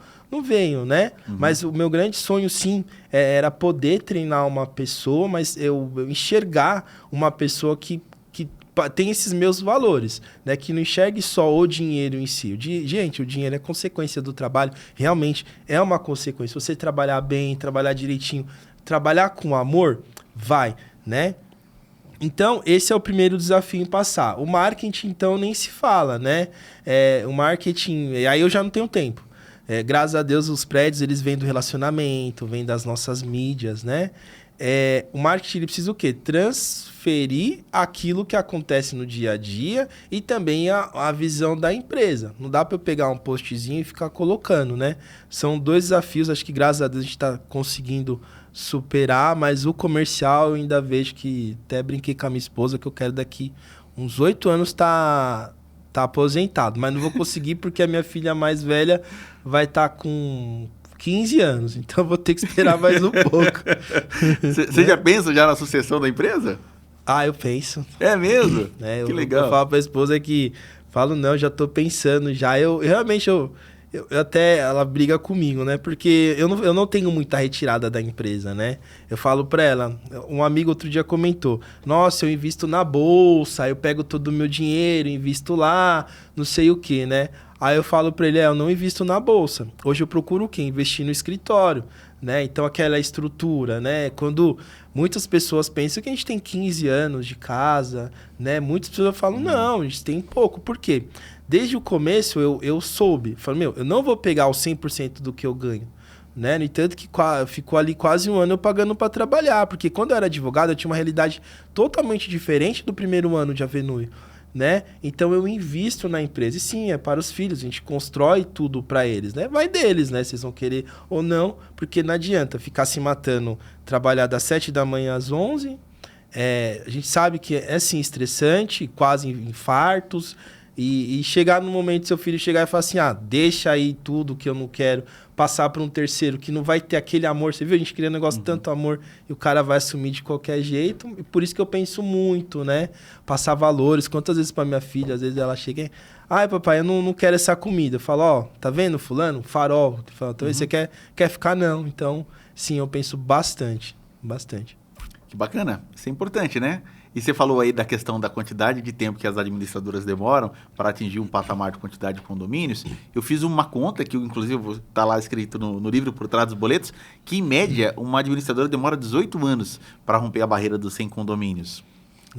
veio, né? Mas o meu grande sonho, sim, era poder treinar uma pessoa, mas eu enxergar uma pessoa que tem esses meus valores, né? Que não enxergue só o dinheiro em si. Gente, o dinheiro é consequência do trabalho, realmente é uma consequência. Você trabalhar bem, trabalhar direitinho, trabalhar com amor, vai, né? Então, esse é o primeiro desafio em passar. O marketing, então, nem se fala, né? O marketing... Aí eu já não tenho tempo. Graças a Deus, os prédios, eles vêm do relacionamento, vêm das nossas mídias, né? O marketing, ele precisa o quê? Transferir aquilo que acontece no dia a dia e também a visão da empresa. Não dá para eu pegar um postzinho e ficar colocando, né? São 2 desafios, acho que graças a Deus a gente está conseguindo superar, mas o comercial eu ainda vejo que... Até brinquei com a minha esposa que eu quero daqui uns 8 anos tá aposentado, mas não vou conseguir porque a minha filha mais velha vai estar com 15 anos, então eu vou ter que esperar mais um pouco. Você já pensa na sucessão da empresa? Eu penso. É mesmo? Que legal. Eu falo pra esposa que... Não, já tô pensando já. Eu realmente... até ela briga comigo, né? Porque eu não tenho muita retirada da empresa, né? Eu falo pra ela, um amigo outro dia comentou, nossa, eu invisto na bolsa, eu pego todo o meu dinheiro, invisto lá, não sei o que, né? Aí eu falo pra ele, eu não invisto na bolsa. Hoje eu procuro o quê? Investir no escritório, né? Então aquela estrutura, né? Quando muitas pessoas pensam que a gente tem 15 anos de casa, né? Muitas pessoas falam, não, a gente tem pouco. Por quê? Desde o começo eu soube, falei, eu não vou pegar os 100% do que eu ganho, né? No entanto que ficou ali quase um ano eu pagando para trabalhar, porque quando eu era advogado eu tinha uma realidade totalmente diferente do primeiro ano de Avenue, né? Então eu invisto na empresa, e sim, é para os filhos, a gente constrói tudo para eles, né? Vai deles, né? Vocês vão querer ou não, porque não adianta ficar se matando, trabalhar das 7 da manhã às 11, a gente sabe que é sim estressante, quase infartos. E chegar no momento seu filho chegar e falar assim, deixa aí tudo que eu não quero, passar para um terceiro que não vai ter aquele amor. Você viu? A gente queria um negócio tanto amor e o cara vai assumir de qualquer jeito. E por isso que eu penso muito, né? Passar valores. Quantas vezes para minha filha, às vezes ela chega e... papai, eu não quero essa comida. Eu falo, tá vendo fulano? Farol. Eu falo, então você quer ficar? Não. Então, sim, eu penso bastante. Bastante. Que bacana. Isso é importante, né? E você falou aí da questão da quantidade de tempo que as administradoras demoram para atingir um patamar de quantidade de condomínios. Eu fiz uma conta, que inclusive está lá escrito no livro Por Trás dos Boletos, que em média uma administradora demora 18 anos para romper a barreira dos 100 condomínios.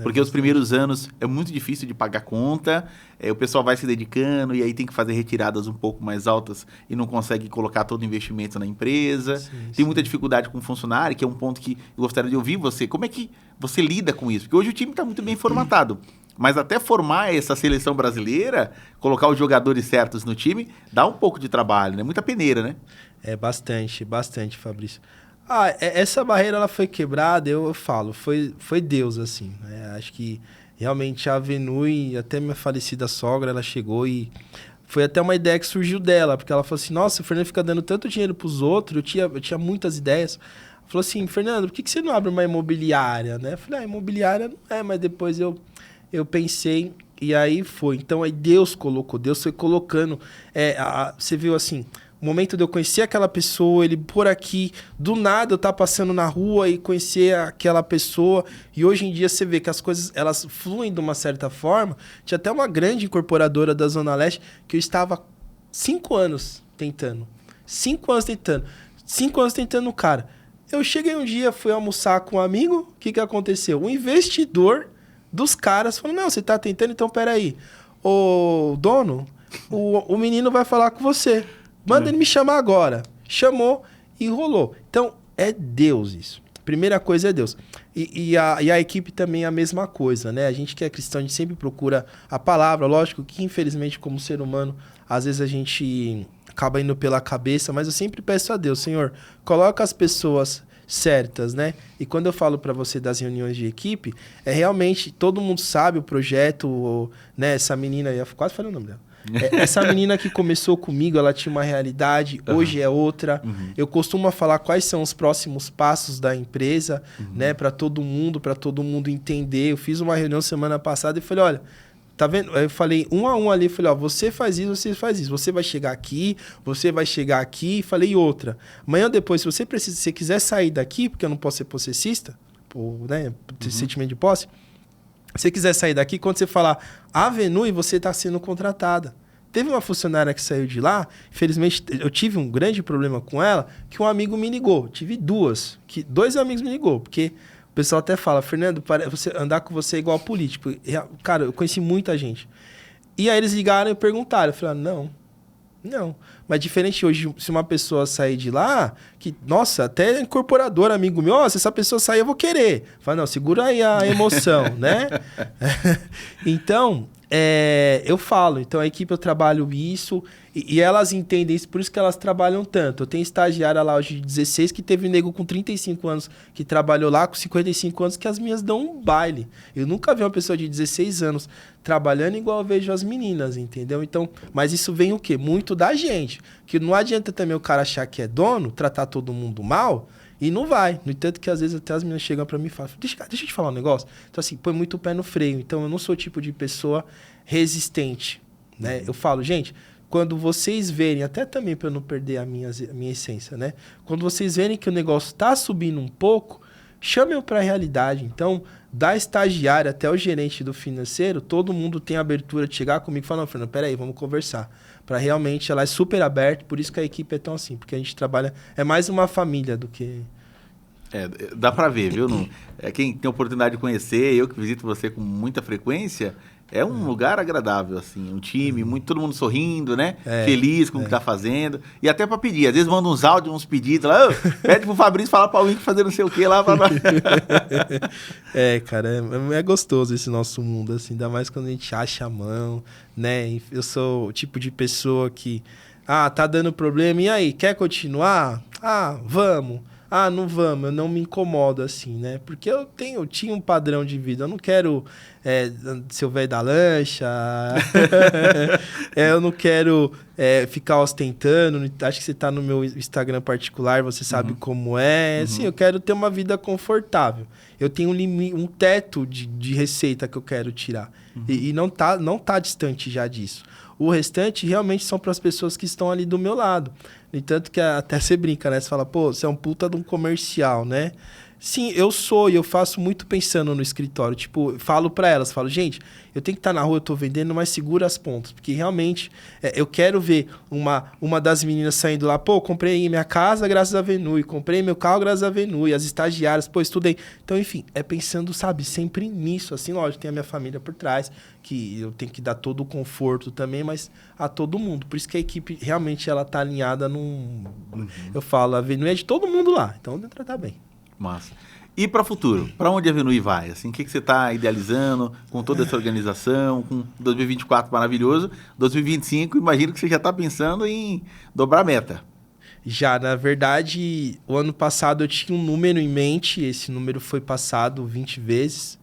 Porque os primeiros anos é muito difícil de pagar conta, o pessoal vai se dedicando e aí tem que fazer retiradas um pouco mais altas e não consegue colocar todo o investimento na empresa. Tem muita dificuldade com o funcionário, que é um ponto que eu gostaria de ouvir você. Como é que você lida com isso? Porque hoje o time está muito bem formatado, mas até formar essa seleção brasileira, colocar os jogadores certos no time, dá um pouco de trabalho, né? Muita peneira, né? Bastante, Fabrício. Essa barreira ela foi quebrada, eu falo, foi Deus, assim, né? Acho que realmente a Avenue, até minha falecida sogra, ela chegou e foi até uma ideia que surgiu dela, porque ela falou assim, nossa, o Fernando fica dando tanto dinheiro pros outros, eu tinha muitas ideias. Ela falou assim, Fernando, por que você não abre uma imobiliária, né? Eu falei, imobiliária não é, mas depois eu pensei e aí foi. Então aí Deus foi colocando, você viu assim... O momento de eu conhecer aquela pessoa, ele por aqui, do nada eu passando na rua e conhecer aquela pessoa. E hoje em dia você vê que as coisas elas fluem de uma certa forma. Tinha até uma grande incorporadora da Zona Leste que eu estava 5 anos tentando. 5 anos tentando o cara. Eu cheguei um dia, fui almoçar com um amigo. O que aconteceu? O investidor dos caras falou, não, você está tentando, então peraí. Ô dono, o menino vai falar com você. Manda ele me chamar agora. Chamou e rolou. Então, é Deus isso. Primeira coisa é Deus. E a equipe também é a mesma coisa, né? A gente que é cristão, a gente sempre procura a palavra. Lógico que, infelizmente, como ser humano, às vezes a gente acaba indo pela cabeça, mas eu sempre peço a Deus, Senhor, coloca as pessoas certas, né? E quando eu falo para você das reuniões de equipe, é realmente, todo mundo sabe o projeto, né? Essa menina, eu quase falei o nome dela. Essa menina que começou comigo, ela tinha uma realidade, hoje é outra. Eu costumo falar quais são os próximos passos da empresa, né? Para todo mundo entender. Eu fiz uma reunião semana passada e falei, olha, tá vendo? Eu falei um a um ali, falei, ó, você faz isso, você vai chegar aqui, e falei outra. Amanhã depois, se você quiser sair daqui, porque eu não posso ser possessista, ou, né, ter sentimento de posse, se você quiser sair daqui, quando você falar Avenue, você está sendo contratada. Teve uma funcionária que saiu de lá, infelizmente eu tive um grande problema com ela, que um amigo me ligou. Tive dois amigos me ligou, porque o pessoal até fala, Fernando, andar com você é igual político. Cara, eu conheci muita gente. E aí eles ligaram e perguntaram. Eu falei, não. Mas diferente hoje, se uma pessoa sair de lá, que, nossa, até incorporador, amigo meu, se essa pessoa sair, eu vou querer. Fala, não, segura aí a emoção, né? Então, eu falo, então a equipe eu trabalho isso, e elas entendem isso, por isso que elas trabalham tanto. Eu tenho estagiária lá hoje de 16, que teve um nego com 35 anos, que trabalhou lá com 55 anos, que as minhas dão um baile. Eu nunca vi uma pessoa de 16 anos trabalhando igual eu vejo as meninas, entendeu? Então, mas isso vem o quê? Muito da gente. Que não adianta também o cara achar que é dono, tratar todo mundo mal, e não vai. No entanto que às vezes até as meninas chegam pra mim e falam, deixa eu te falar um negócio. Então assim, põe muito o pé no freio. Então eu não sou o tipo de pessoa resistente, né? Eu falo, gente, quando vocês verem, até também para eu não perder a minha essência, né? Quando vocês verem que o negócio tá subindo um pouco, chamem-o para a realidade. Então, da estagiária até o gerente do financeiro, todo mundo tem a abertura de chegar comigo e falar, não, Fernando, peraí, vamos conversar. Para realmente, ela é super aberta, por isso que a equipe é tão assim, porque a gente trabalha, é mais uma família do que... Dá para ver, viu? Quem tem a oportunidade de conhecer, eu que visito você com muita frequência, é um lugar agradável, assim, um time, todo mundo sorrindo, né? Feliz com o que tá fazendo. E até para pedir, às vezes manda uns áudios, uns pedidos lá, pede pro Fabrício falar para alguém fazer não sei o que lá. Cara, é gostoso esse nosso mundo, assim, ainda mais quando a gente acha a mão, né? Eu sou o tipo de pessoa que, tá dando problema, e aí, quer continuar? Vamos. Não vamos, eu não me incomodo assim, né? Porque eu tinha um padrão de vida, eu não quero ser o velho da lancha, eu não quero ficar ostentando, acho que você tá no meu Instagram particular, você sabe como é, assim, eu quero ter uma vida confortável. Eu tenho um teto de receita que eu quero tirar, e não tá distante já disso. O restante realmente são para as pessoas que estão ali do meu lado. No entanto que até você brinca, né? Você fala, pô, você é um puta de um comercial, né? Sim, eu sou, e eu faço muito pensando no escritório. Tipo, falo para elas, gente, eu tenho que estar na rua, eu tô vendendo, mas segura as pontas. Porque realmente, eu quero ver uma das meninas saindo lá, pô, comprei minha casa graças a Avenue, comprei meu carro graças a Avenue, as estagiárias, pô, estudei. Então, enfim, pensando, sabe, sempre nisso. Assim, lógico, tem a minha família por trás, que eu tenho que dar todo o conforto também, mas a todo mundo. Por isso que a equipe realmente ela tá alinhada num... Eu falo, a Avenue é de todo mundo lá, então deve tratar bem. Massa. E para o futuro? Para onde a Avenue vai? Assim, o que você está idealizando com toda essa organização, com 2024 maravilhoso, 2025, imagino que você já está pensando em dobrar a meta. Já, na verdade, o ano passado eu tinha um número em mente, esse número foi passado 20 vezes.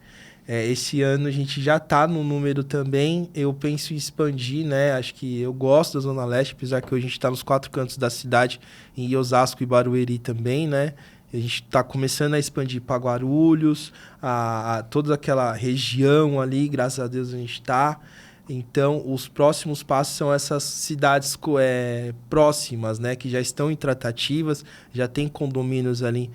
Esse ano a gente já está no número também, eu penso em expandir, né? Acho que eu gosto da Zona Leste, apesar que hoje a gente está nos 4 cantos da cidade, em Osasco e Barueri também, né? A gente está começando a expandir para Guarulhos, a toda aquela região ali, graças a Deus a gente está. Então, os próximos passos são essas cidades próximas, né? Que já estão em tratativas, já tem condomínios ali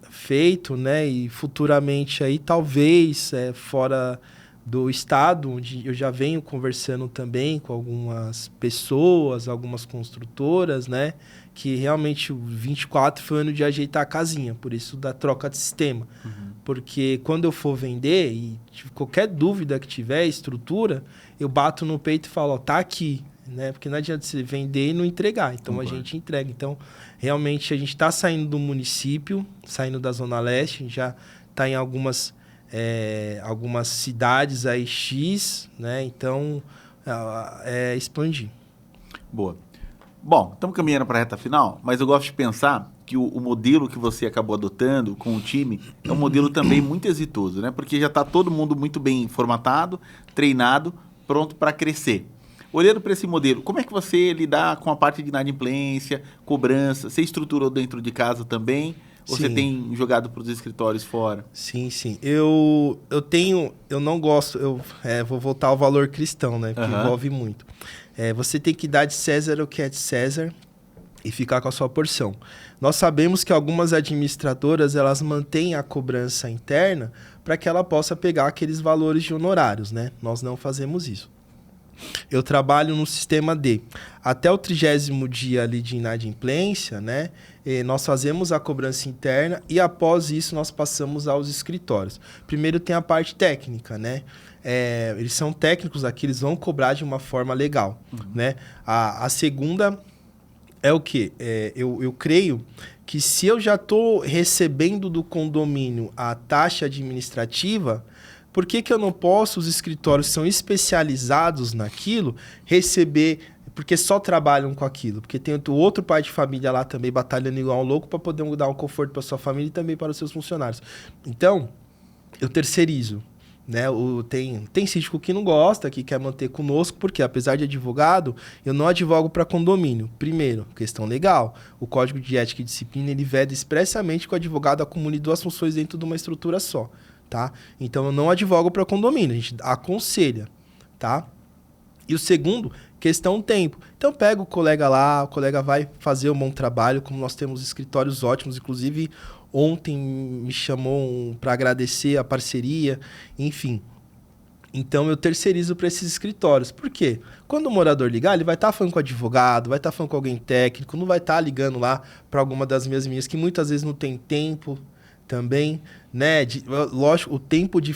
feito, né? E futuramente aí, talvez, fora do estado, onde eu já venho conversando também com algumas pessoas, algumas construtoras, né? Que realmente o 24 foi o ano de ajeitar a casinha, por isso da troca de sistema. Porque quando eu for vender, e qualquer dúvida que tiver, estrutura, eu bato no peito e falo, tá aqui, né? Porque não adianta você vender e não entregar, então a gente entrega. Então, realmente, a gente está saindo do município, saindo da Zona Leste, a gente já está em algumas cidades aí X, né? Então, expandir. Boa. Bom, estamos caminhando para a reta final, mas eu gosto de pensar que o modelo que você acabou adotando com o time é um modelo também muito exitoso, né? Porque já está todo mundo muito bem formatado, treinado, pronto para crescer. Olhando para esse modelo, como é que você lidar com a parte de inadimplência, cobrança? Você estruturou dentro de casa também? Ou você tem jogado para os escritórios fora? Sim. Eu não gosto, vou voltar ao valor cristão, né? Porque envolve muito. Você tem que dar de César o que é de César e ficar com a sua porção. Nós sabemos que algumas administradoras, elas mantêm a cobrança interna para que ela possa pegar aqueles valores de honorários, né? Nós não fazemos isso. Eu trabalho no sistema D. Até o 30º dia ali de inadimplência, né? Nós fazemos a cobrança interna e após isso nós passamos aos escritórios. Primeiro tem a parte técnica, né? Eles são técnicos aqui, eles vão cobrar de uma forma legal, né? A segunda é o quê? Eu creio que se eu já estou recebendo do condomínio a taxa administrativa, por que eu não posso, os escritórios que são especializados naquilo, receber, porque só trabalham com aquilo? Porque tem o outro pai de família lá também batalhando igual um louco para poder dar um conforto para sua família e também para os seus funcionários. Então, eu terceirizo. Né? Tem síndico que não gosta, que quer manter conosco, porque apesar de advogado, eu não advogo para condomínio. Primeiro, questão legal. O Código de Ética e Disciplina, ele veda expressamente que o advogado acumule 2 funções dentro de uma estrutura só. Tá? Então, eu não advogo para condomínio, a gente aconselha, tá? E o segundo, questão tempo. Então, pega o colega lá, o colega vai fazer um bom trabalho, como nós temos escritórios ótimos, inclusive ontem me chamou para agradecer a parceria, enfim. Então, eu terceirizo para esses escritórios. Por quê? Quando o morador ligar, ele vai estar falando com o advogado, vai estar falando com alguém técnico, não vai estar ligando lá para alguma das minhas meninas que muitas vezes não tem tempo também, né? Lógico, o tempo de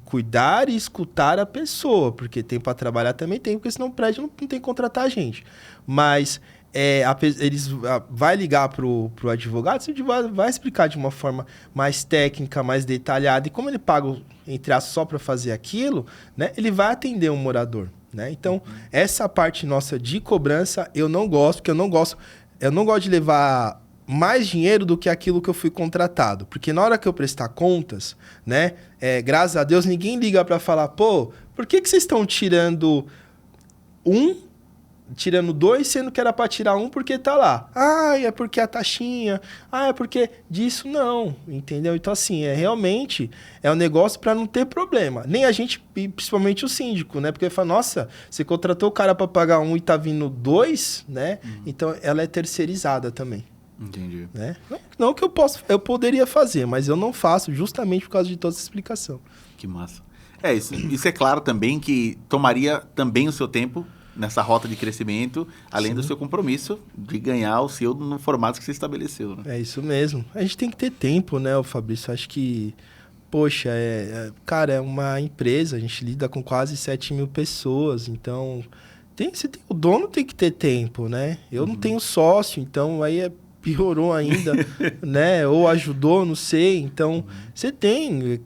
cuidar e escutar a pessoa, porque tem para trabalhar também tem, porque senão o prédio não tem que contratar a gente. Mas vai ligar pro advogado, o vai explicar de uma forma mais técnica, mais detalhada, e como ele paga, entre aspas, só para fazer aquilo, né? Ele vai atender um morador, né? Então, essa parte nossa de cobrança, eu não gosto, porque eu não gosto de levar mais dinheiro do que aquilo que eu fui contratado. Porque na hora que eu prestar contas, né? Graças a Deus, ninguém liga para falar, pô, por que vocês estão tirando 2, sendo que era para tirar 1 porque tá lá? Ah, é porque a taxinha. Ah, é porque disso não, entendeu? Então, assim, realmente é um negócio para não ter problema. Nem a gente, principalmente o síndico, né? Porque fala, nossa, você contratou o cara para pagar 1 e tá vindo 2, né? Então, ela é terceirizada também. Entendi. Né? Não que eu poderia fazer, mas eu não faço justamente por causa de toda essa explicação. Que massa. Isso é claro também que tomaria também o seu tempo nessa rota de crescimento, além do seu compromisso de ganhar o seu no formato que você estabeleceu. Né? É isso mesmo. A gente tem que ter tempo, né, Fabrício? Acho que, poxa, cara, é uma empresa, a gente lida com quase 7.000 pessoas, então o dono tem que ter tempo, né? Eu não tenho sócio, então aí piorou ainda, né? Ou ajudou, não sei. Então, você tem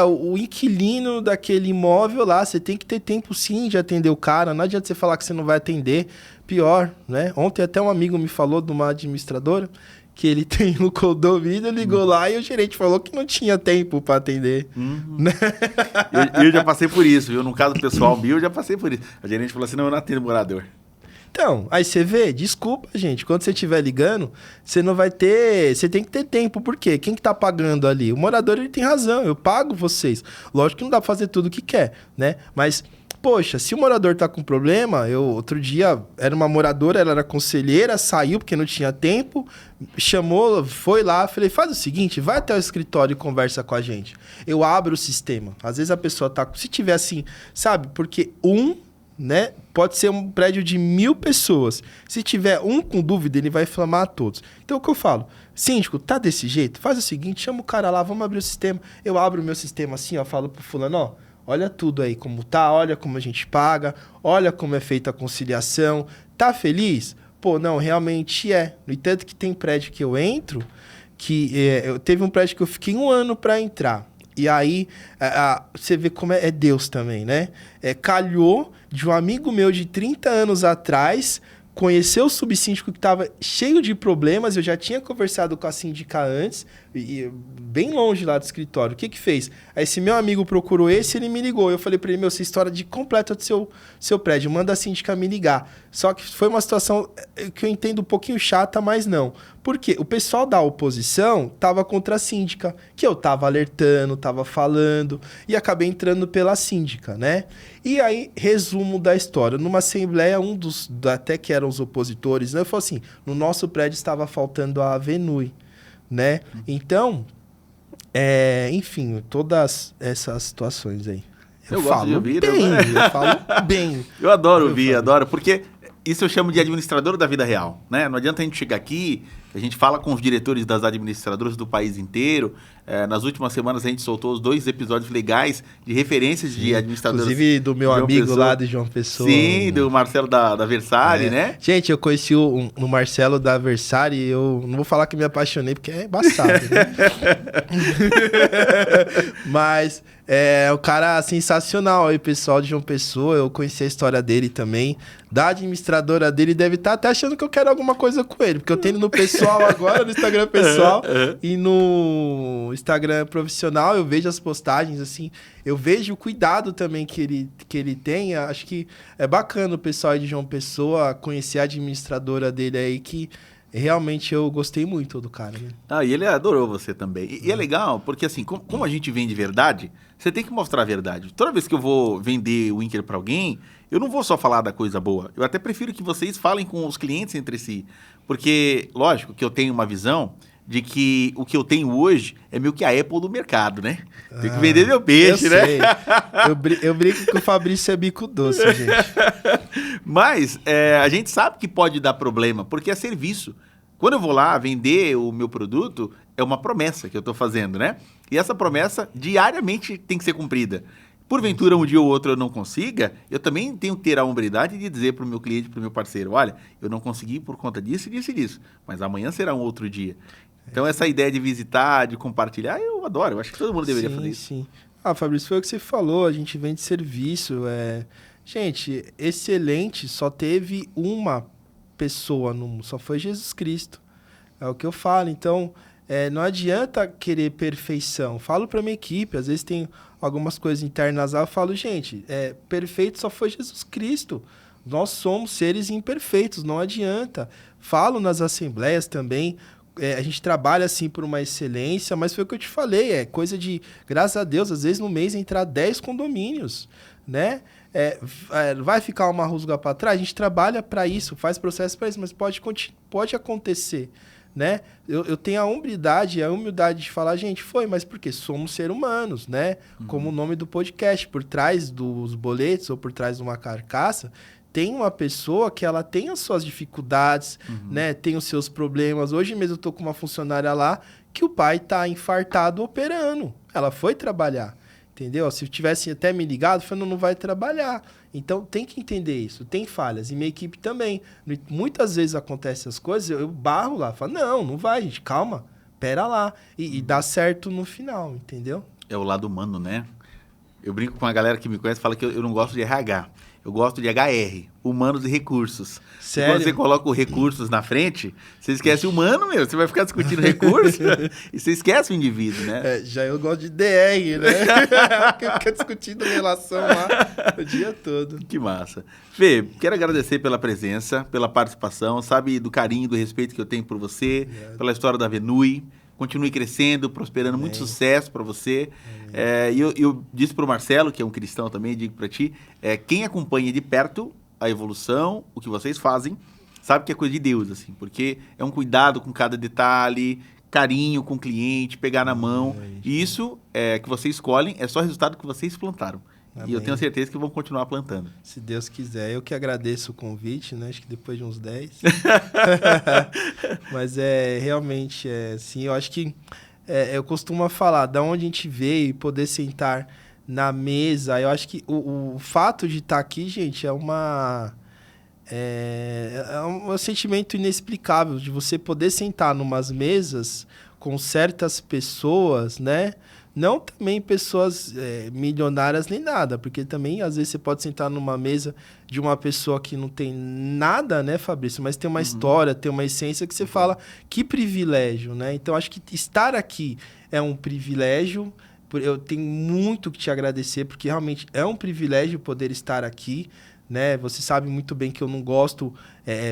o inquilino daquele imóvel lá, você tem que ter tempo sim de atender o cara. Não adianta você falar que você não vai atender. Pior, né? Ontem até um amigo me falou de uma administradora que ele tem no condomínio, ligou lá e o gerente falou que não tinha tempo para atender. Né? Eu já passei por isso, viu? No caso pessoal meu, eu já passei por isso. A gerente falou assim, não, eu não atendo morador. Então, aí você vê, desculpa, gente, quando você estiver ligando, você não vai ter, você tem que ter tempo, por quê? Quem que tá pagando ali? O morador, ele tem razão, eu pago vocês. Lógico que não dá pra fazer tudo o que quer, né? Mas, poxa, se o morador tá com problema, outro dia, era uma moradora, ela era conselheira, saiu porque não tinha tempo, chamou, foi lá, falei, faz o seguinte, vai até o escritório e conversa com a gente. Eu abro o sistema. Às vezes a pessoa tá, se tiver assim, sabe, porque né? Pode ser um prédio de 1.000 pessoas. Se tiver um com dúvida, ele vai inflamar a todos. Então, o que eu falo? Síndico, tá desse jeito? Faz o seguinte, chama o cara lá, vamos abrir o sistema. Eu abro o meu sistema assim, ó, falo pro fulano, ó, olha tudo aí como tá, olha como a gente paga, olha como é feita a conciliação. Tá feliz? Pô, não, realmente é. No entanto que tem prédio que eu entro, teve um prédio que eu fiquei 1 ano para entrar. E aí, você vê como é Deus também, né? Calhou de um amigo meu de 30 anos atrás conhecer o subsíndico que estava cheio de problemas, eu já tinha conversado com a síndica antes, bem longe lá do escritório. O que fez? Aí esse meu amigo procurou ele me ligou. Eu falei para ele, essa história de completa do seu prédio, manda a síndica me ligar. Só que foi uma situação que eu entendo um pouquinho chata, mas não. Por quê? O pessoal da oposição estava contra a síndica, que eu estava alertando, estava falando, e acabei entrando pela síndica, né? E aí, resumo da história. Numa assembleia, um dos, até que eram os opositores, né? Eu falei assim, no nosso prédio estava faltando a Avenue, né? Então, enfim, todas essas situações aí. Eu gosto de ouvir, eu falo bem. Eu adoro ouvir, adoro, porque isso eu chamo de administrador da vida real, né? Não adianta a gente chegar aqui, a gente fala com os diretores das administradoras do país inteiro. Nas últimas semanas a gente soltou os 2 episódios legais de referências de administradores. Inclusive do meu amigo lá de João Pessoa. Sim, do Marcelo da Versalhes, né? Gente, eu conheci o Marcelo da Versalhes e eu não vou falar que me apaixonei, porque é embaçado, né? Mas é um cara sensacional aí, pessoal de João Pessoa. Eu conheci a história dele também. Da administradora dele, deve estar até achando que eu quero alguma coisa com ele, porque eu tenho no pessoal agora, no Instagram pessoal e no Instagram profissional, eu vejo as postagens, assim, eu vejo o cuidado também que ele tem. Acho que é bacana o pessoal aí de João Pessoa conhecer a administradora dele aí, que realmente eu gostei muito do cara, né? E ele adorou você também. E é legal, porque assim, como a gente vende verdade, você tem que mostrar a verdade. Toda vez que eu vou vender o Winker para alguém, eu não vou só falar da coisa boa. Eu até prefiro que vocês falem com os clientes entre si. Porque, lógico, que eu tenho uma visão de que o que eu tenho hoje é meio que a Apple do mercado, né? Tem que vender meu peixe, né? Sei. Eu brinco que o Fabrício é bico doce, gente. Mas a gente sabe que pode dar problema, porque é serviço. Quando eu vou lá vender o meu produto, é uma promessa que eu estou fazendo, né? E essa promessa diariamente tem que ser cumprida. Porventura, um dia ou outro eu não consiga, eu também tenho que ter a hombridade de dizer para o meu cliente, para o meu parceiro, olha, eu não consegui por conta disso, disso e disso, mas amanhã será um outro dia. Então, essa ideia de visitar, de compartilhar, eu adoro. Eu acho que todo mundo deveria fazer isso. Sim. Fabrício, foi o que você falou. A gente vende serviço. Gente, excelente. Só teve uma pessoa no mundo. Só foi Jesus Cristo. É o que eu falo. Então, não adianta querer perfeição. Falo para minha equipe. Às vezes tem algumas coisas internas lá. Eu falo, gente, perfeito só foi Jesus Cristo. Nós somos seres imperfeitos. Não adianta. Falo nas assembleias também. A gente trabalha, assim, por uma excelência, mas foi o que eu te falei, é coisa de, graças a Deus, às vezes no mês entrar 10 condomínios, né? Vai ficar uma rusga para trás? A gente trabalha para isso, faz processo para isso, mas pode acontecer, né? Eu tenho a hombridade, a humildade de falar, gente, mas porque somos seres humanos, né? Como o nome do podcast, por trás dos boletos ou por trás de uma carcaça, tem uma pessoa que ela tem as suas dificuldades, né? Tem os seus problemas. Hoje mesmo eu tô com uma funcionária lá que o pai tá infartado operando. Ela foi trabalhar, entendeu? Se tivesse até me ligado, falando, não vai trabalhar. Então tem que entender isso. Tem falhas. E minha equipe também. Muitas vezes acontecem as coisas, eu barro lá. Falo, não vai, gente, calma. Pera lá. E dá certo no final, entendeu? É o lado humano, né? Eu brinco com a galera que me conhece, fala que eu não gosto de RH. Eu gosto de HR, humanos e recursos. Sério? Quando você coloca os recursos na frente, você esquece o humano, meu. Você vai ficar discutindo recurso e você esquece o indivíduo, né? Já eu gosto de DR, né? Fica discutindo relação lá o dia todo. Que massa. Fê, quero agradecer pela presença, pela participação, sabe, do carinho, do respeito que eu tenho por você, pela história da Avenue. Continue crescendo, prosperando, muito sucesso para você. E eu disse para o Marcelo, que é um cristão também, digo para ti, quem acompanha de perto a evolução, o que vocês fazem, sabe que é coisa de Deus, assim, porque é um cuidado com cada detalhe, carinho com o cliente, pegar na mão. E isso que vocês escolhem é só resultado que vocês plantaram. Amém. E eu tenho certeza que vão continuar plantando. Se Deus quiser. Eu que agradeço o convite, né? Acho que depois de uns 10. Mas realmente, assim, eu acho que eu costumo falar, da onde a gente veio e poder sentar na mesa, eu acho que o fato de estar aqui, gente, é um sentimento inexplicável de você poder sentar numas mesas com certas pessoas, né? Não também pessoas milionárias nem nada, porque também às vezes você pode sentar numa mesa de uma pessoa que não tem nada, né, Fabrício? Mas tem uma história, tem uma essência que você fala, que privilégio, né? Então acho que estar aqui é um privilégio. Eu tenho muito que te agradecer, porque realmente é um privilégio poder estar aqui, né? Você sabe muito bem que eu não gosto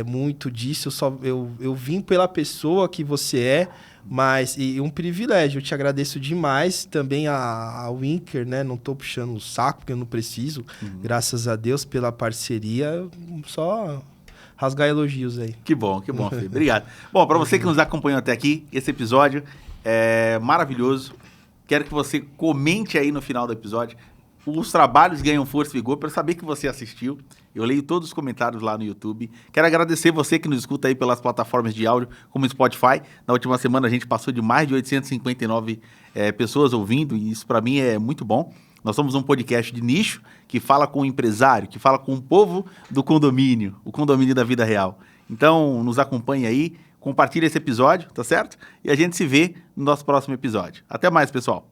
muito disso, eu vim pela pessoa que você é, mas e um privilégio. Eu te agradeço demais também ao Winker, né? Não estou puxando o saco, porque eu não preciso, graças a Deus pela parceria, só rasgar elogios aí. Que bom, Fê. Obrigado. Bom, para você que nos acompanhou até aqui, esse episódio é maravilhoso. Quero que você comente aí no final do episódio. Os trabalhos ganham força e vigor para saber que você assistiu. Eu leio todos os comentários lá no YouTube. Quero agradecer você que nos escuta aí pelas plataformas de áudio, como o Spotify. Na última semana a gente passou de mais de 859 pessoas ouvindo, e isso para mim é muito bom. Nós somos um podcast de nicho que fala com o empresário, que fala com o povo do condomínio, o condomínio da vida real. Então, nos acompanhe aí, compartilhe esse episódio, tá certo? E a gente se vê no nosso próximo episódio. Até mais, pessoal!